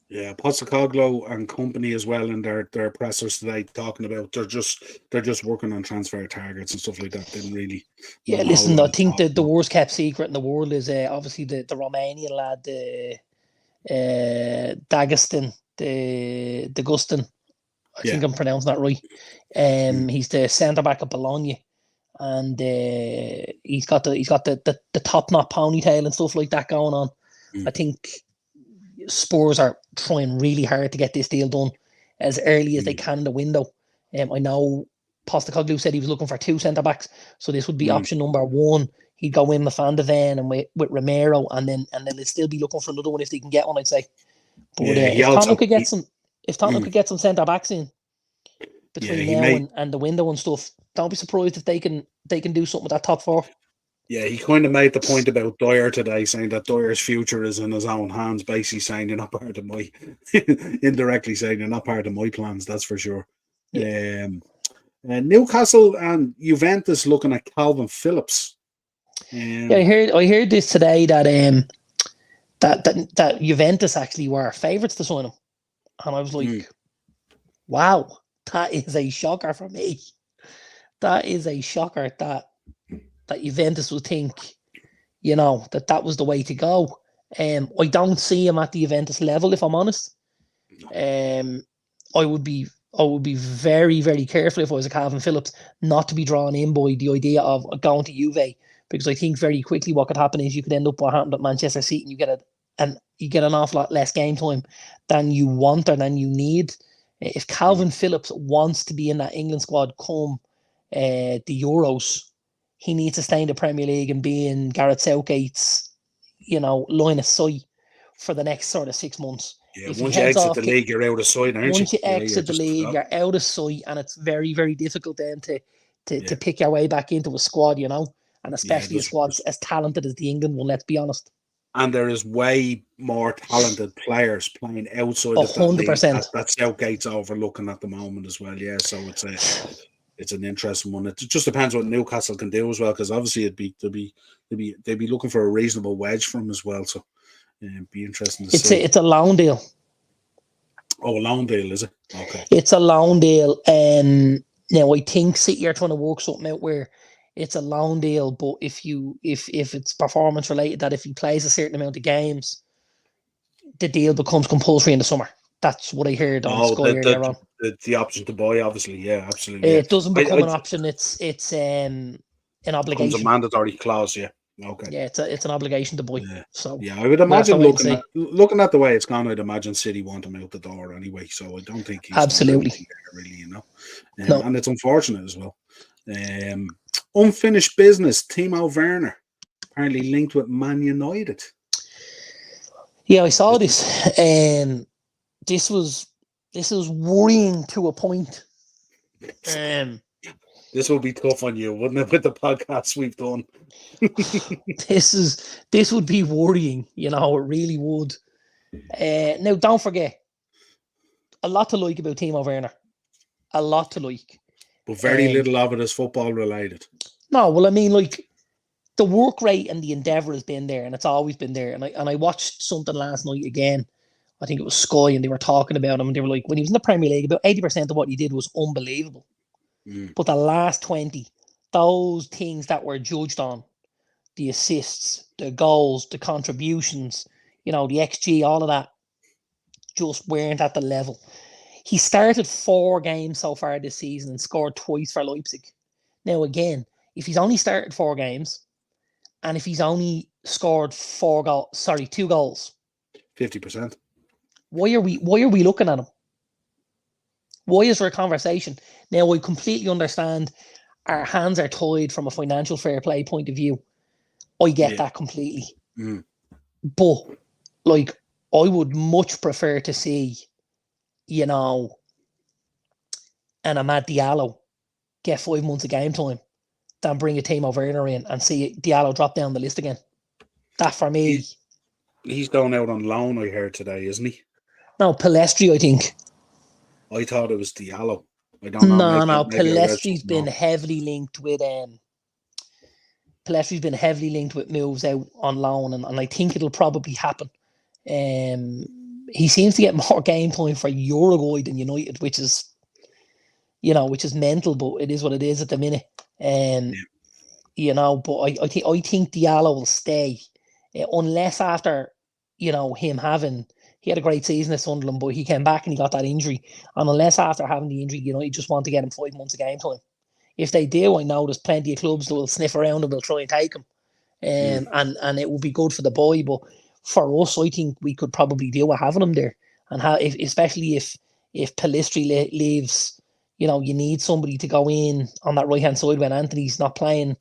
Yeah, Postecoglou and company as well in their pressers today talking about they're just working on transfer targets and stuff like that. Didn't really. Yeah, listen, I think that the worst kept secret in the world is obviously the Romanian lad, Dagestan, the Dagustin. I think I'm pronouncing that right. He's the centre back of Bologna, and he's got the top knot ponytail and stuff like that going on. I think Spurs are trying really hard to get this deal done as early as they can in the window. I know Postecoglou said he was looking for 2 centre backs, so this would be option number 1. He'd go in with Van de Ven and with Romero, and then they'd still be looking for another one if they can get one, I'd say. But if Tottenham could get some centre backs in between now and the window and stuff, don't be surprised if they can do something with that top 4. Yeah, he kind of made the point about Dyer today, saying that Dyer's future is in his own hands, basically saying you're not part of my, indirectly saying you're not part of my plans, that's for sure. Yeah. Newcastle and Juventus looking at Calvin Phillips. I heard this today that that Juventus actually were favourites to sign him, and I was like, wow, that is a shocker for me. That is a shocker that Juventus will think, that was the way to go. I don't see him at the Juventus level, if I'm honest. I would be very, very careful if I was a Calvin Phillips not to be drawn in by the idea of going to Juve, because I think very quickly what could happen is you could end up what happened at Manchester City, and you get an awful lot less game time than you want or than you need. If Calvin Phillips wants to be in that England squad come the Euros, he needs to stay in the Premier League and be in Gareth Southgate's, line of sight for the next sort of 6 months. Yeah, once you exit the league, you're out of sight, aren't you? Once you exit the league, you're out of sight, and it's very, very difficult then to pick your way back into a squad, and especially a squad as talented as the England one, let's be honest. And there is way more talented players playing outside of that 100%. League that Southgate's overlooking at the moment as well. Yeah, so it's an interesting one. It just depends what Newcastle can do as well, because obviously they'd be looking for a reasonable wedge from him as well. So it'd be interesting to see. It's a loan deal. Oh, a loan deal, is it? Okay. It's a loan deal. Now I think City are trying to work something out where it's a loan deal, but if it's performance related, that if he plays a certain amount of games, the deal becomes compulsory in the summer. That's what I heard on Oh, Sky earlier on. the option to buy, obviously, yeah, absolutely. Yeah. It doesn't become an option. It's an Becomes a obligation. mandatory clause, yeah. Okay. Yeah, it's an obligation to buy. Yeah. So Yeah, I would we'll have to imagine wait and see. looking at the way it's gone, I'd imagine City want him out the door anyway. So I don't think he's done Absolutely. anything there, really, No. And it's unfortunate as well. Unfinished business. Timo Werner apparently linked with Man United. Yeah, I saw this. This was worrying to a point. This will be tough on you, wouldn't it, with the podcasts we've done? This would be worrying, it really would. Now, don't forget, a lot to like about Timo Werner. A lot to like. But very little of it is football related. No, well, I mean, like, the work rate and the endeavour has been there, and it's always been there. And I watched something last night again. I think it was Sky, and they were talking about him, and they were like, when he was in the Premier League, about 80% of what he did was unbelievable. But the last 20, those things that were judged on, the assists, the goals, the contributions, the XG, all of that, just weren't at the level. He started 4 games so far this season and scored twice for Leipzig. Now, again, if he's only started 4 games, and if he's only scored 2 goals, 50%. why are we looking at him? Why is there a conversation? Now, I completely understand our hands are tied from a financial fair play point of view. I get that completely. But, like, I would much prefer to see, an Amad Diallo get 5 months of game time than bring a Timo Werner in and see Diallo drop down the list again. That, for me... He's going out on loan, I heard today, isn't he? No, Palestri, I think. I thought it was Diallo. I don't know. No. Palestri's been heavily linked with moves out on loan, and I think it'll probably happen. He seems to get more game time for Uruguay than United, which is mental, but it is what it is at the minute. But I think Diallo will stay unless after him having. He had a great season at Sunderland, but he came back and he got that injury. And unless after having the injury, you just want to get him 5 months of game time. If they do, I know there's plenty of clubs that will sniff around and will try and take him. And it will be good for the boy. But for us, I think we could probably deal with having him there. And especially if Palistri leaves, you need somebody to go in on that right-hand side when Anthony's not playing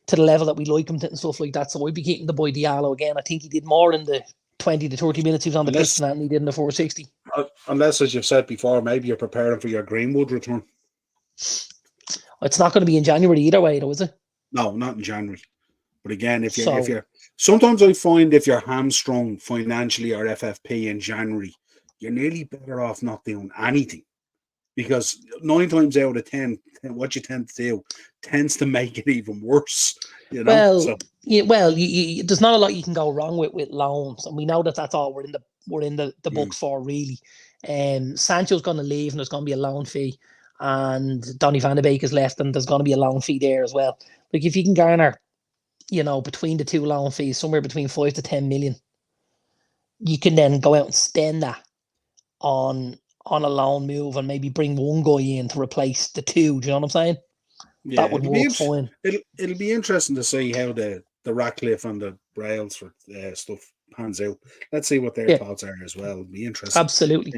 to the level that we like him to and stuff like that. So I'd be keeping the boy Diallo again. I think he did more in the 20 to 30 minutes he was on the pitch than he did in the 460. Unless, as you've said before, maybe you're preparing for your Greenwood return. It's not going to be in January either way, though, is it? No, not in January. But again, if you're sometimes I find if you're hamstrung financially or FFP in January, you're nearly better off not doing anything. Because 9 times out of 10, what you tend to do tends to make it even worse. There's not a lot you can go wrong with loans, and we know that's all we're in the books for, really. Sancho's going to leave, and there's going to be a loan fee, and Donny van de Beek is left, and there's going to be a loan fee there as well. Like, if you can garner, between the 2 loan fees, somewhere between 5 to 10 million, you can then go out and spend that on a loan move and maybe bring one guy in to replace the 2. Do you know what I'm saying? Yeah, that would work fine. It'll be interesting to see how the Ratcliffe and the Brailsford stuff pans out. Let's see what their thoughts are as well. It'll be interesting. Absolutely.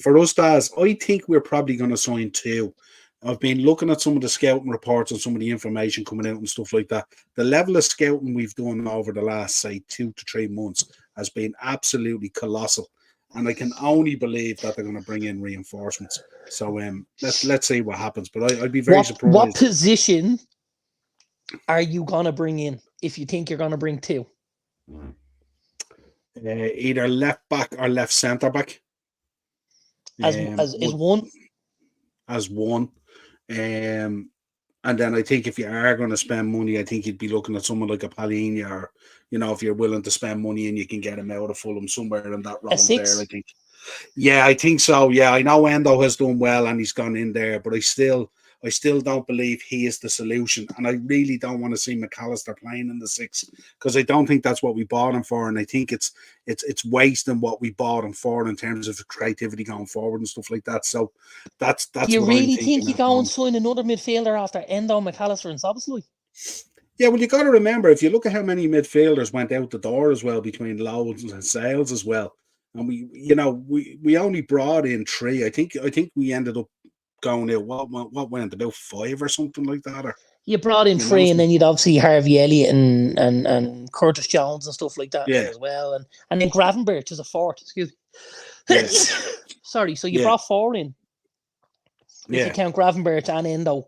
For us, Daz, I think we're probably going to sign 2. I've been looking at some of the scouting reports and some of the information coming out and stuff like that. The level of scouting we've done over the last, say, 2 to 3 months has been absolutely colossal. And I can only believe that they're going to bring in reinforcements. So let's see what happens. But I'd be very surprised. What position are you going to bring in if you think you're going to bring 2? Either left back or left centre back. As one? As one. And then I think if you are going to spend money, I think you'd be looking at someone like a Palhinha, or, if you're willing to spend money and you can get him out of Fulham somewhere in that round there, I think. Yeah, I think so. Yeah, I know Endo has done well and he's gone in there, but I still don't believe he is the solution. And I really don't want to see McAllister playing in the 6 because I don't think that's what we bought him for. And I think it's wasting what we bought him for in terms of creativity going forward and stuff like that. So that's Do you what I'm really thinking. think you go and sign another midfielder after Endo, McAllister, and Szoboszlai? Yeah, well, you got to remember, if you look at how many midfielders went out the door as well between loads and sales as well, and we only brought in 3. I think we ended up going out what went about 5 or something like that. Or you brought in 3, and then you'd obviously Harvey Elliott and Curtis Jones and stuff like that in there as well, and then Gravenberch is a 4th. Excuse me. Yeah. Sorry, so you brought 4 in. If you count Gravenberch and Endo,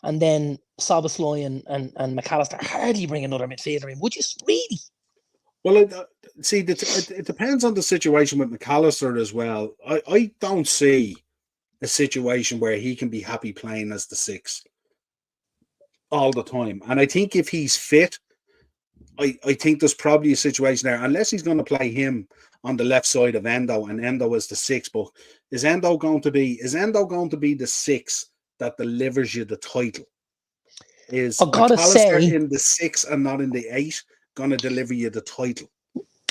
and then Szoboszlai and McAllister, hardly bring another midfielder in. Would you really? Well, see, it depends on the situation with McAllister as well. I don't see a situation where he can be happy playing as the 6 all the time. And I think if he's fit, I think there's probably a situation there, unless he's going to play him on the left side of Endo and Endo is the 6. But is Endo going to be the 6 that delivers you the title? Is McAllister in the 6 and not in the 8 going to deliver you the title?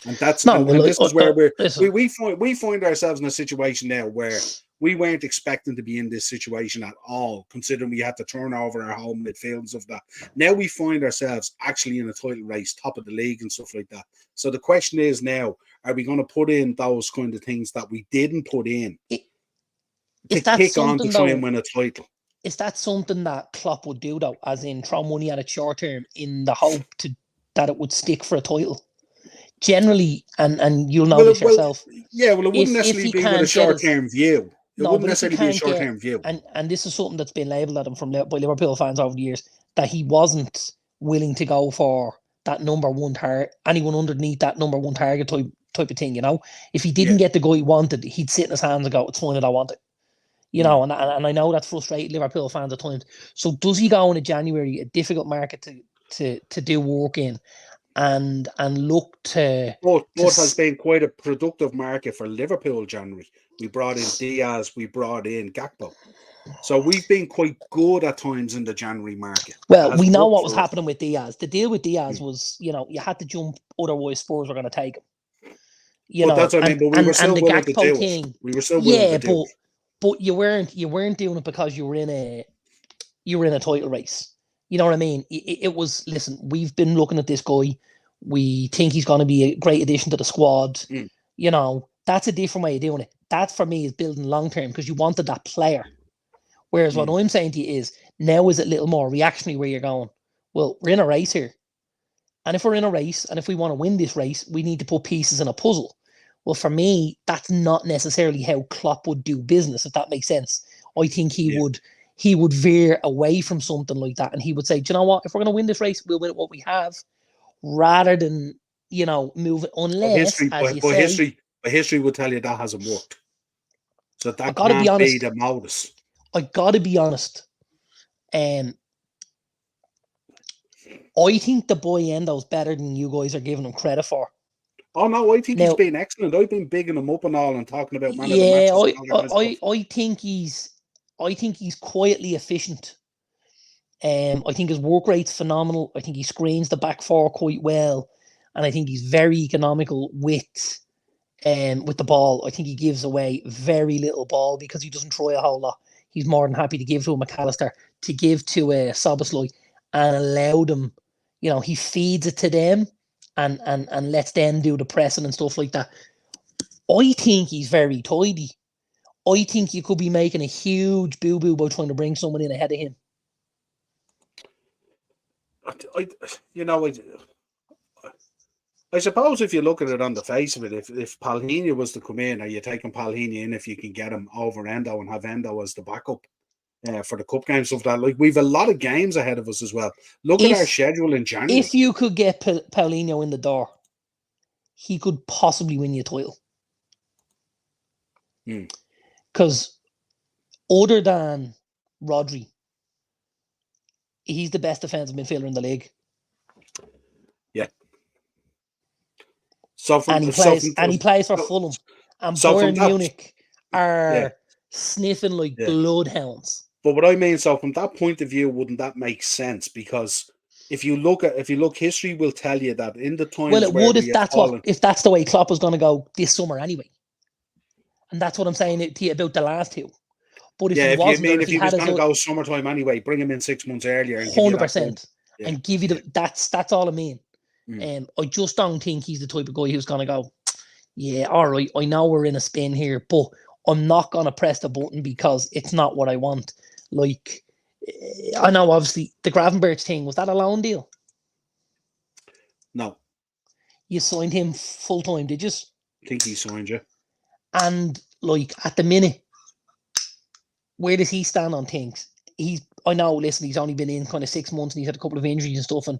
And that's this is where we find ourselves in a situation now where we weren't expecting to be in this situation at all, considering we had to turn over our home midfield and stuff like that. Now we find ourselves actually in a title race, top of the league and stuff like that. So the question is now, are we going to put in those kind of things that we didn't put in to kick on to try and win a title? Is that something that Klopp would do, though, as in throw money at it short term in the hope that it would stick for a title? Generally, and you'll know this yourself. Yeah, well, it wouldn't necessarily be with a short-term view. It wouldn't necessarily be a short-term view. And this is something that's been labelled at him by Liverpool fans over the years, that he wasn't willing to go for that number 1 target, anyone underneath that number 1 target type of thing, If he didn't get the guy he wanted, he'd sit in his hands and go, it's fine, I want it. And I know that's frustrated Liverpool fans at times. So does he go in a January, a difficult market to do work in, and look to... But has been quite a productive market for Liverpool January. We brought in Diaz, we brought in Gakpo. So we've been quite good at times in the January market. Well, we know what was happening with Diaz. The deal with Diaz was, you had to jump, otherwise Spurs were going to take him. That's what I mean, but we were still willing to do it. We were still willing to do it. But you weren't doing it because you were in a title race. You know what I mean? It was, listen, we've been looking at this guy. We think he's going to be a great addition to the squad. That's a different way of doing it. That for me is building long term, because you wanted that player. Whereas what I'm saying to you is, now is a little more reactionary, where you're going, well, we're in a race here. And if we're in a race, and if we want to win this race, we need to put pieces in a puzzle. Well, for me, that's not necessarily how Klopp would do business, if that makes sense. I think he would veer away from something like that, and he would say, do you know what? If we're going to win this race, we'll win it what we have, rather than, move it, unless, history would tell you that hasn't worked. So that can't be the modus. I got to be honest. I think the boy Endo's better than you guys are giving him credit for. Oh no, I think he's been excellent. I've been bigging him up and all, and talking about man of the matches. I think he's quietly efficient. I think his work rate's phenomenal. I think he screens the back 4 quite well, and I think he's very economical with the ball. I think he gives away very little ball because he doesn't try a whole lot. He's more than happy to give to a McAllister, to give to a Szoboszlai, and allow them. He feeds it to them. And lets them do the pressing and stuff like that. I think he's very tidy. I think you could be making a huge boo-boo by trying to bring someone in ahead of him. I suppose if you look at it on the face of it, if Palhinha was to come in, are you taking Palhinha in if you can get him over Endo and have Endo as the backup for the cup games, stuff like that? Like, we've a lot of games ahead of us as well. Look at our schedule in January. If you could get Paulinho in the door, he could possibly win you a title. Because other than Rodri, he's the best defensive midfielder in the league. Yeah. And he plays for Fulham. And Bayern Munich are sniffing like bloodhounds. But what I mean, so from that point of view, wouldn't that make sense? Because if you look, history will tell you that in the Well, times it where would we have fallen, if that's the way Klopp was going to go this summer anyway. And that's what I'm saying to you about the last two. But if yeah, he if you wasn't, or mean if if he he was had his going to go summertime anyway, bring him in 6 months earlier and give you that bump. 100% Yeah, and give you yeah. that's all I mean. I just don't think he's the type of guy who's going to go, yeah, all right, I know we're in a spin here, but I'm not going to press the button because it's not what I want. Like, I know, obviously, the Gravenberch thing, was that a loan deal? No, You signed him full-time, did you? I think he signed you. And, like, at the minute, where does he stand on things? I know, listen, he's only been in kind of 6 months and he's had a couple of injuries and stuff. And,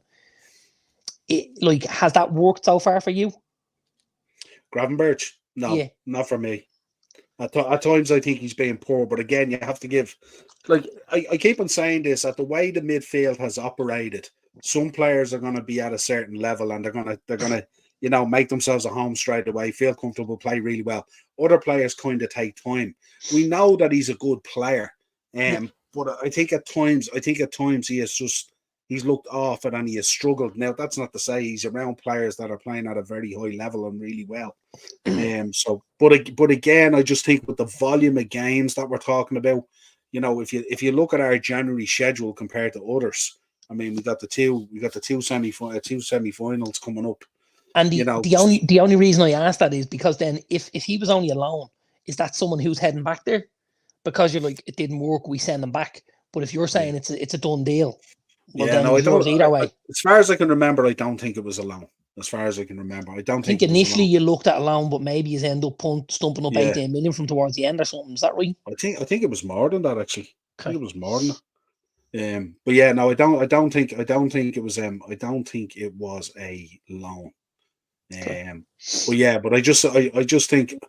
has that worked so far for you? Gravenberch? No, Yeah. not for me. At times, I think he's being poor, but again, you have to give. Like I keep on saying this, at the way the midfield has operated, some players are going to be at a certain level, and they're gonna make themselves a home straight away, feel comfortable, play really well. Other players kind of take time. We know that he's a good player, but I think at times he's looked off it and he has struggled. Now that's not to say he's around players that are playing at a very high level and really well. But again, I just think with the volume of games that we're talking about, if you look at our January schedule compared to others, I mean, we got the two semi-finals coming up. And the only reason I asked that is because then if he was only alone, is that someone who's heading back there? Because you're like, it didn't work, we send him back. But if you're saying it's a done deal, well, then no, I he's yours don't. either way. As far as I can remember, I don't think it was alone. As far as I can remember, I don't think it was initially alone. you looked at a loan, but maybe he's end up stumping up 18 million from towards the end or something. Is that right? I think it was more than that actually. Okay. I think it was more than that. But yeah, no, I don't think it was I don't think it was a loan. But I just think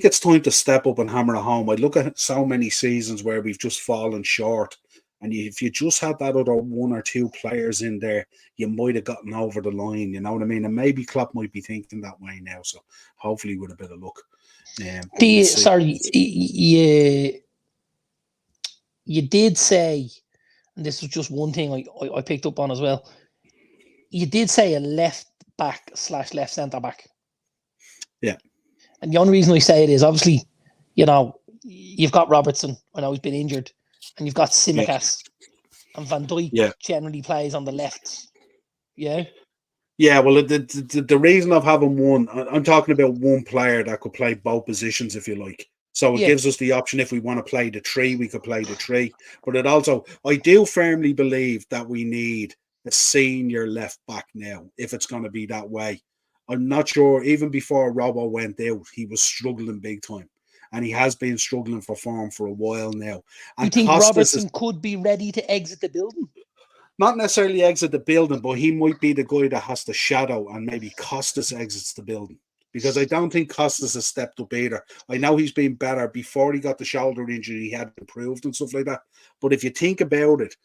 it's time to step up and hammer it home. I look at so many seasons where we've just fallen short, and if you just had that other one or two players in there, you might have gotten over the line. You know what I mean? And maybe Klopp might be thinking that way now. So hopefully, with a bit of luck. You did say, and this was just one thing I picked up on as well. You did say a left back / left centre back. Yeah. And the only reason I say it is obviously, you've got Robertson. I know he's been injured, and you've got Tsimikas, and Van Dijk generally plays on the left. Yeah. Yeah, well, the reason of having one, I'm talking about one player that could play both positions, if you like. So it gives us the option, if we want to play the three, we could play the three. But it also, I do firmly believe that we need a senior left back now, if it's going to be that way. I'm not sure, even before Robbo went out, he was struggling big time. And he has been struggling for form for a while now. And you think Robertson could be ready to exit the building? Not necessarily exit the building, but he might be the guy that has to shadow, and maybe Costas exits the building. Because I don't think Costas has stepped up either. I know he's been better. Before he got the shoulder injury, he had improved and stuff like that. But if you think about it,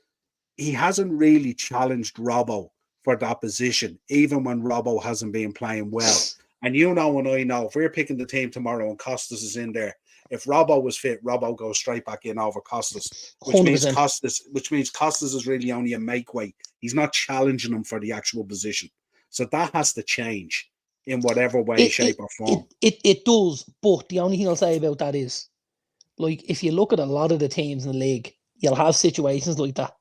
he hasn't really challenged Robbo for that position, even when Robbo hasn't been playing well. And and I know, if we're picking the team tomorrow and Costas is in there, if Robbo was fit, Robbo goes straight back in over Costas, which 100%. means Costas is really only a make weight. He's not challenging him for the actual position. So that has to change in whatever way, shape, or form. It does, but the only thing I'll say about that is, like, if you look at a lot of the teams in the league, you'll have situations like that.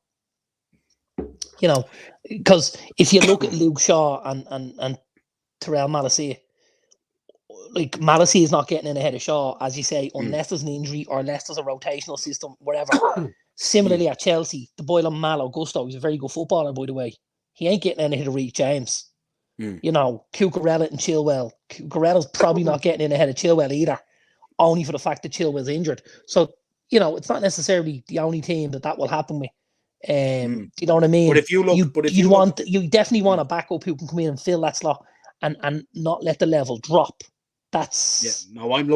Because if you look at Luke Shaw and Terrell Malacia, like, Malacia is not getting in ahead of Shaw, as you say, unless there's an injury or unless there's a rotational system, whatever. Similarly at Chelsea, the boy on Malo Gusto, he's a very good footballer, by the way. He ain't getting in ahead of Reece James. Cucurella and Chilwell. Cucurella's probably not getting in ahead of Chilwell either, only for the fact that Chilwell's injured. So, it's not necessarily the only team that will happen with. You know what I mean? But if you look, you definitely want a backup who can come in and fill that slot and not let the level drop. That's no. I'm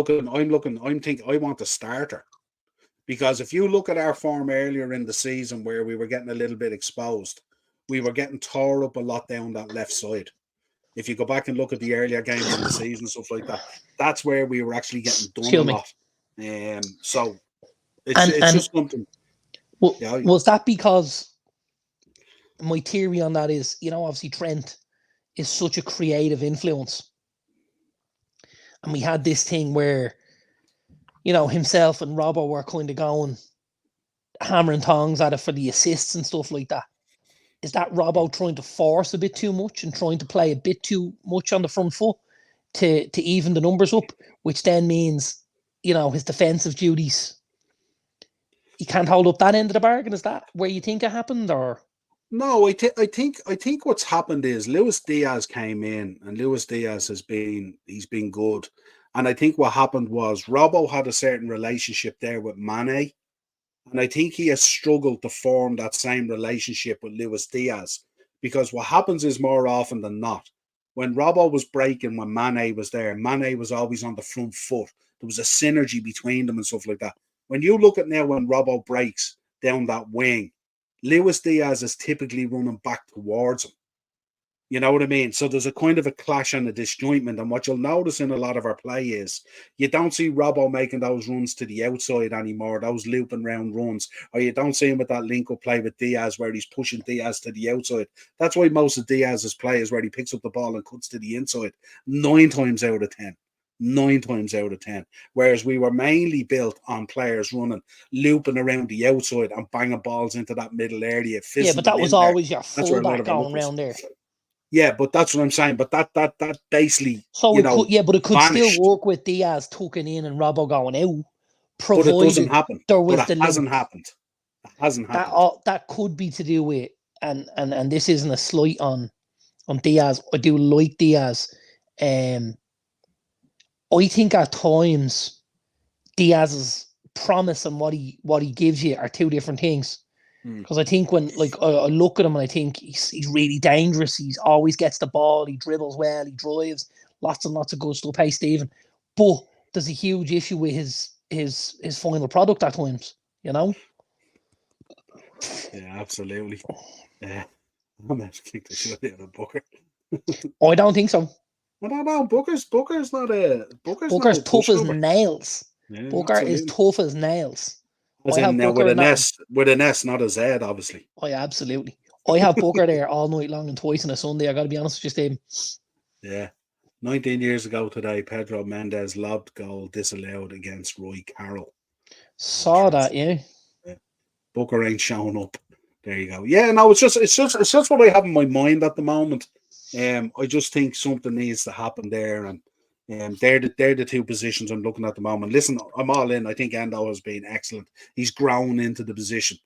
thinking I want a starter, because if you look at our form earlier in the season where we were getting a little bit exposed, we were getting tore up a lot down that left side. If you go back and look at the earlier games in the season, stuff like that, that's where we were actually getting done a lot. So it's just something. Well, Yeah, was that because my theory on that is, obviously Trent is such a creative influence. And we had this thing where, himself and Robbo were kind of going hammer and tongs at it for the assists and stuff like that. Is that Robbo trying to force a bit too much and trying to play a bit too much on the front foot to even the numbers up, which then means, his defensive duties, he can't hold up that end of the bargain? Is that where you think it happened, or? No, I think what's happened is Luis Diaz came in, and Luis Diaz he's been good, and I think what happened was Robbo had a certain relationship there with Mane, and I think he has struggled to form that same relationship with Luis Diaz, because what happens is more often than not, when Robbo was breaking, when Mane was there, Mane was always on the front foot. There was a synergy between them and stuff like that. When you look at now when Robbo breaks down that wing, Luis Diaz is typically running back towards him. You know what I mean? So there's a kind of a clash and a disjointment. And what you'll notice in a lot of our play is you don't see Robbo making those runs to the outside anymore, those looping round runs, or you don't see him with that link-up play with Diaz where he's pushing Diaz to the outside. That's why most of Diaz's play is where he picks up the ball and cuts to the inside. 9 times out of 10. 9 times out of 10. Whereas we were mainly built on players running, looping around the outside and banging balls into that middle area. Yeah, but that was always your fullback going around there. Yeah, but that's what I'm saying. But that basically, so it could vanished. still work with Diaz tucking in and Robbo going out. But it doesn't happen. There was but it hasn't happened. It hasn't happened. That could be to do with, and this isn't a slight on Diaz. I do like Diaz. I think at times Diaz's promise and what he gives you are two different things. Because I think when I look at him and I think he's really dangerous. He always gets the ball. He dribbles well. He drives. Lots and lots of good stuff. Hey, Stephen. But there's a huge issue with his final product at times. Yeah, absolutely. I'm going to kick the shit out of Booker. I don't think so. I don't know. Booker's Booker's tough as nails. Yeah, Booker is tough as nails. As in now with an S, not a Z, obviously. Oh, yeah, absolutely. I have Booker there all night long and twice on a Sunday. I got to be honest with you, Stephen. Yeah. 19 years ago today, Pedro Mendes lobbed goal disallowed against Roy Carroll. Saw that, yeah. Booker ain't showing up. There you go. Yeah, no, it's just what I have in my mind at the moment. I just think something needs to happen there, and they're the two positions I'm looking at the moment. Listen, I'm all in. I think Endo has been excellent. He's grown into the position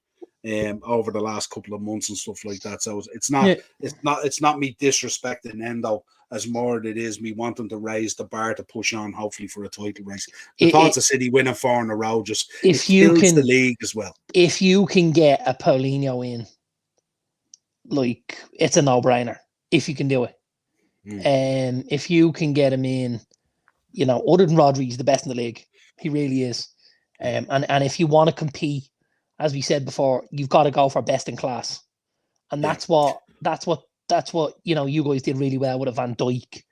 over the last couple of months and stuff like that. So it's not me disrespecting Endo as more than it is me wanting to raise the bar to push on, hopefully for a title race. The thoughts of City winning 4 in a row just kills the league as well. If you can get a Paulinho in, like, it's a no-brainer. If you can do it. If you can get him in, other than Rodri, he's the best in the league. He really is. And if you want to compete, as we said before, you've got to go for best in class. And that's what you guys did really well with a Van Dijk.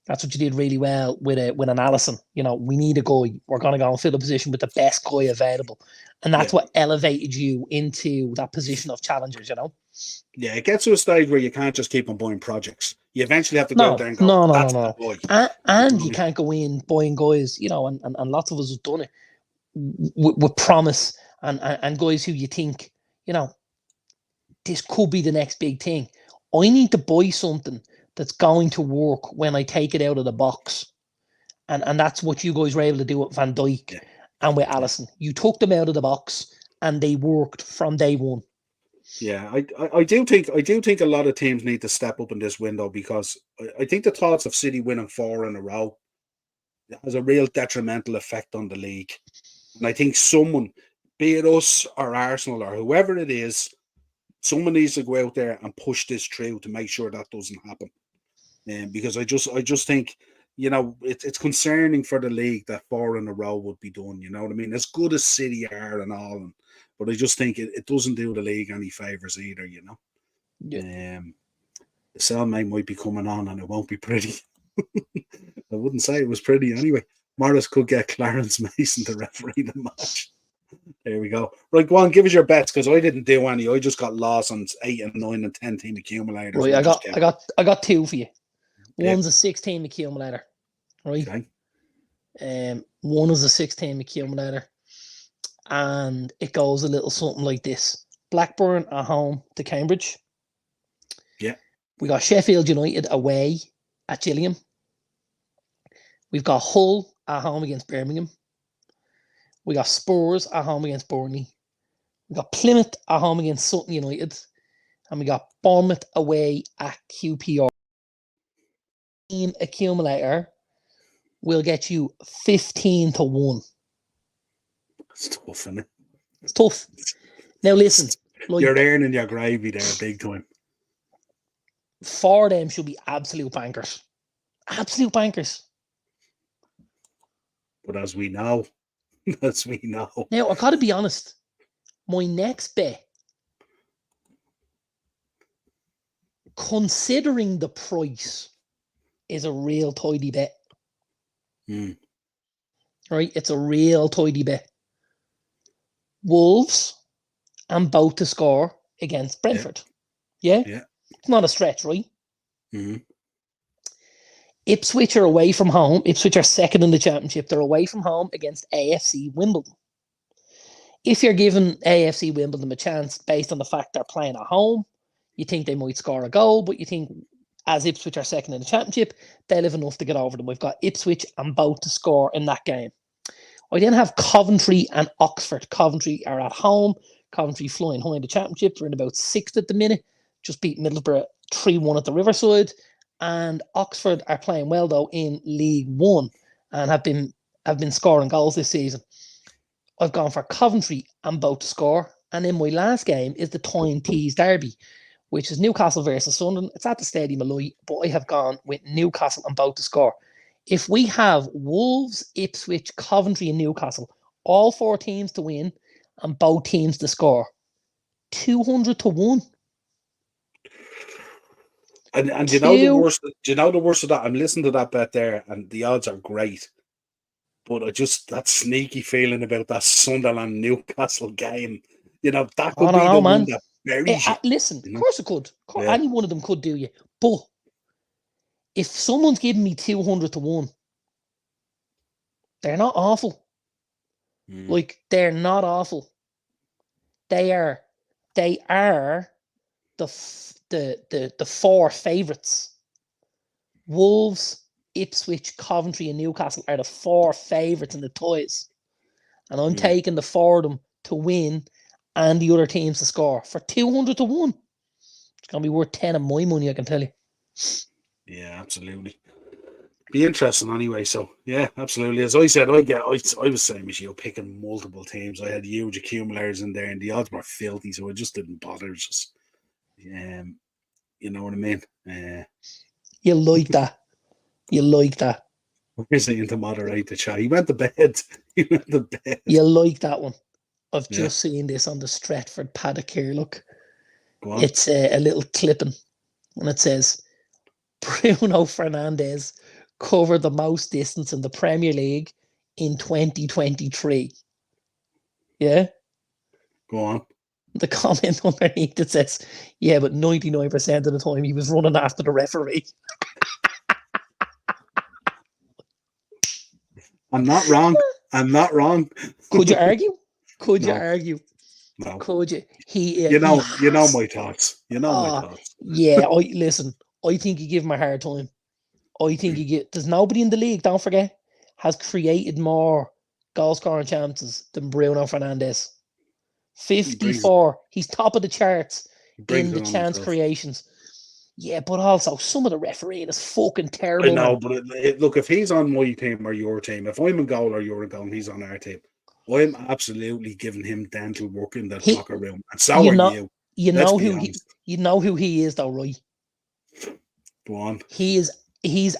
That's what you did really well with an Alisson. We need a guy. We're going to go and fill the position with the best guy available. And that's what elevated you into that position of challengers, Yeah, it gets to a stage where you can't just keep on buying projects. You eventually have to go out there and go, that's the boy. And you can't go in buying guys, and lots of us have done it with promise and guys who you think, this could be the next big thing. I need to buy something that's going to work when I take it out of the box. And that's what you guys were able to do with Van Dijk and with Alisson. You took them out of the box and they worked from day one. Yeah, I do think a lot of teams need to step up in this window, because I think the thoughts of City winning 4 in a row has a real detrimental effect on the league. And I think someone, be it us or Arsenal or whoever it is, someone needs to go out there and push this through to make sure that doesn't happen. Because I just think, it's concerning for the league that 4 in a row would be done. You know what I mean? As good as City are and all, but I just think it doesn't do the league any favours either. Yeah. The cellmate might be coming on and it won't be pretty. I wouldn't say it was pretty anyway. Morris could get Clarence Mason to referee the match. There we go. Right, go on, give us your bets because I didn't do any. I just got lost on 8 and 9 and 10 team accumulators. Right, I got two for you. Yeah. One's a 16 accumulator, right? Okay. One is a 16 accumulator, and it goes a little something like this: Blackburn at home to Cambridge. Yeah. We got Sheffield United away at Gillingham. We've got Hull at home against Birmingham. We got Spurs at home against Burnley. We got Plymouth at home against Sutton United. And we got Bournemouth away at QPR. Team accumulator will get you 15 to 1. It's tough, isn't it? It's tough. Now listen. You're earning your gravy there big time. 4 of them should be absolute bankers. Absolute bankers. But as we know. Now, I've got to be honest. My next bet, considering the price, is a real tidy bet. Right? It's a real tidy bet. Wolves and both to score against Brentford. Yeah? It's not a stretch, right? Mm-hmm. Ipswich are away from home. Ipswich are second in the championship. They're away from home against AFC Wimbledon. If you're giving AFC Wimbledon a chance based on the fact they're playing at home, you think they might score a goal, but you think as Ipswich are second in the championship, they'll have enough to get over them. We've got Ipswich and both to score in that game. I then have Coventry and Oxford. Coventry are at home. Coventry flying high in the championship. They're in about 6th at the minute. Just beat Middlesbrough 3-1 at the Riverside. And Oxford are playing well, though, in League One and have been scoring goals this season. I've gone for Coventry and both to score. And then my last game is the Tyne Tees Derby, which is Newcastle versus Sunderland. It's at the Stadium of Light, but I have gone with Newcastle and both to score. If we have Wolves, Ipswich, Coventry and Newcastle, all 4 teams to win and both teams to score, 200 to 1. And you know the worst? Do you know the worst of that? I'm listening to that bet there, and the odds are great. But I just that sneaky feeling about that Sunderland Newcastle game. That could be the one that buries you. Listen, of course it could. Any one of them could do you. But if someone's giving me 200 to 1, they're not awful. Like, they're not awful. They are the 4 favourites. Wolves, Ipswich, Coventry and Newcastle are the 4 favourites in the ties. And I'm taking the 4 of them to win and the other teams to score for 200 to 1. It's going to be worth 10 of my money, I can tell you. Yeah, absolutely. Be interesting anyway. So, yeah, absolutely. As I said, I was same as you, picking multiple teams. I had huge accumulators in there and the odds were filthy, so I just didn't bother. It's just, you know what I mean? You like that. You like that. We're saying to moderate the chat. He went to bed. You like that one. I've just seen this on the Stretford paddock here. Look, it's a little clipping, and it says Bruno Fernandes covered the most distance in the Premier League in 2023. Yeah. Go on. The comment underneath it says, "Yeah, but 99% of the time he was running after the referee." I'm not wrong. Could you argue? Could you argue? No. Could you? You know my thoughts. My thoughts. Yeah, listen. I think you give him a hard time. I think there's nobody in the league, don't forget, has created more goal scoring chances than Bruno Fernandes. 54. He's top of the charts in the chance creations. Yeah, but also some of the refereeing is fucking terrible. I know, but look, if he's on my team or your team, if I'm in goal or you're in goal and he's on our team, I'm absolutely giving him dental work in that locker room. And so are you. You know who he is, though, right? Go on. He's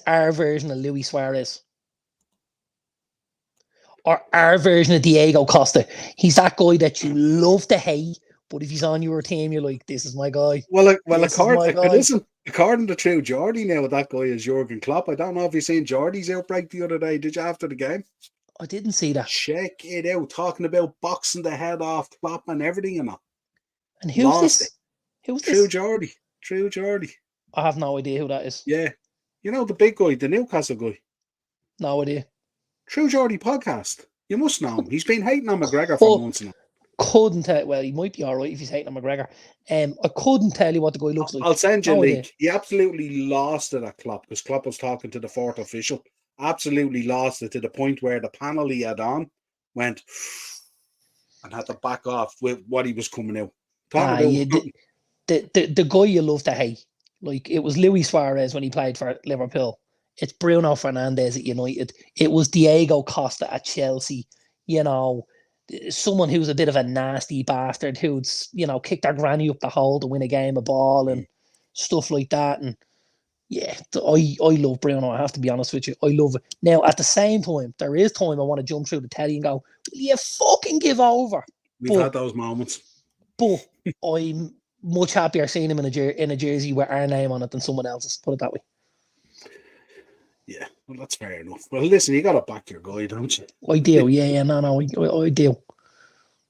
our version of Luis Suarez. Or our version of Diego Costa. He's that guy that you love to hate, but if he's on your team, you're like, this is my guy. Well, according to True Geordie now, that guy is Jurgen Klopp. I don't know if you've seen Geordie's outbreak the other day. Did you after the game? I didn't see that. Check it out. Talking about boxing the head off Klopp and everything, you know. And who's Lost this? it. Who's True this? Geordie. True Geordie. I have no idea who that is. Yeah. You know the big guy, the Newcastle guy. No idea. True Geordie podcast. You must know him. He's been hating on McGregor for But months now. couldn't tell. Well, he might be all right if he's hating on McGregor. I couldn't tell you what the guy looks like. I'll send you a No idea. link. He absolutely lost it at Klopp because Klopp was talking to the fourth official. Absolutely lost it to the point where the panel he had on went and had to back off with what he was coming out. The guy you love to hate. Like, it was Luis Suarez when he played for Liverpool. It's Bruno Fernandes at United. It was Diego Costa at Chelsea. You know, someone who's a bit of a nasty bastard who's, you know, kicked their granny up the hole to win a game of ball and stuff like that. And yeah, I love Bruno. I have to be honest with you. I love it. Now, at the same time, there is time I want to jump through the telly and go, will you fucking give over? We've had those moments. But I'm much happier seeing him in a jersey with our name on it than someone else's. Put it that way. Yeah, well, that's fair enough. Well, listen, you got to back your guy, don't you? I do. Yeah. No, I do.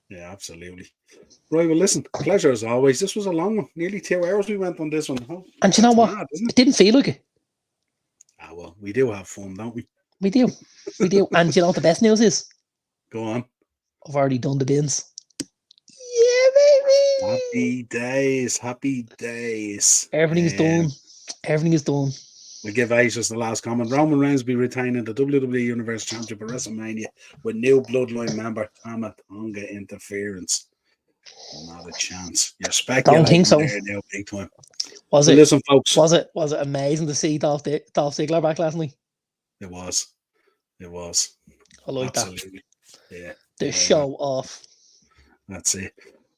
Yeah, absolutely. Right, well, listen, pleasure as always. This was a long one. Nearly 2 hours we went on this one. Oh, and you know what? Mad, it didn't feel like it. Ah, well, we do have fun, don't we? We do. We do. And you know what the best news is? Go on. I've already done the bins. Yeah, baby. Happy days. Happy days. Everything is done. Everything is done. We'll give Ace the last comment. Roman Reigns will be retaining the WWE Universal Championship at WrestleMania with new Bloodline member Tama Tonga interference. Not a chance. You're speculating. Don't think so. There now, big time. Listen, folks. Was it amazing to see Dolph Ziggler back last night? It was. I like Absolutely. that. Yeah. The show off. That's it.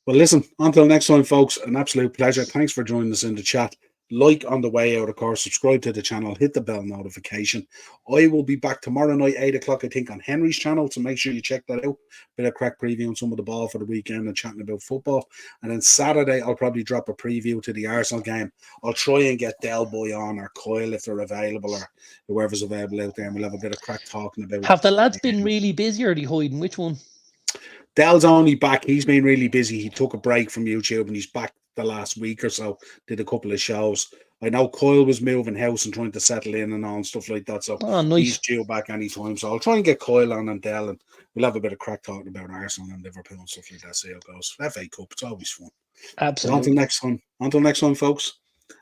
Well, listen, until next time, folks, an absolute pleasure. Thanks for joining us in the chat. Like on the way out, of course, subscribe to the channel, hit the bell notification. I will be back tomorrow night, 8 o'clock, I think, on Henry's channel, so make sure you check that out. Bit of crack preview on some of the ball for the weekend and chatting about football. And then Saturday, I'll probably drop a preview to the Arsenal game. I'll try and get Del Boy on or Kyle if they're available or whoever's available out there, and we'll have a bit of crack talking about Have the lads been really busy or are they hiding? Which one? Del's only back. He's been really busy. He took a break from YouTube and he's back the last week or so, did a couple of shows. I know Kyle was moving house and trying to settle in and all and stuff like that, so nice. He's due back anytime. So I'll try and get Kyle on and Del, and we'll have a bit of crack talking about Arsenal and Liverpool and stuff like that. See how it goes. FA Cup, it's always fun. Absolutely. Until next time, folks,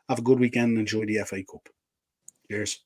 have a good weekend and enjoy the FA Cup. Cheers.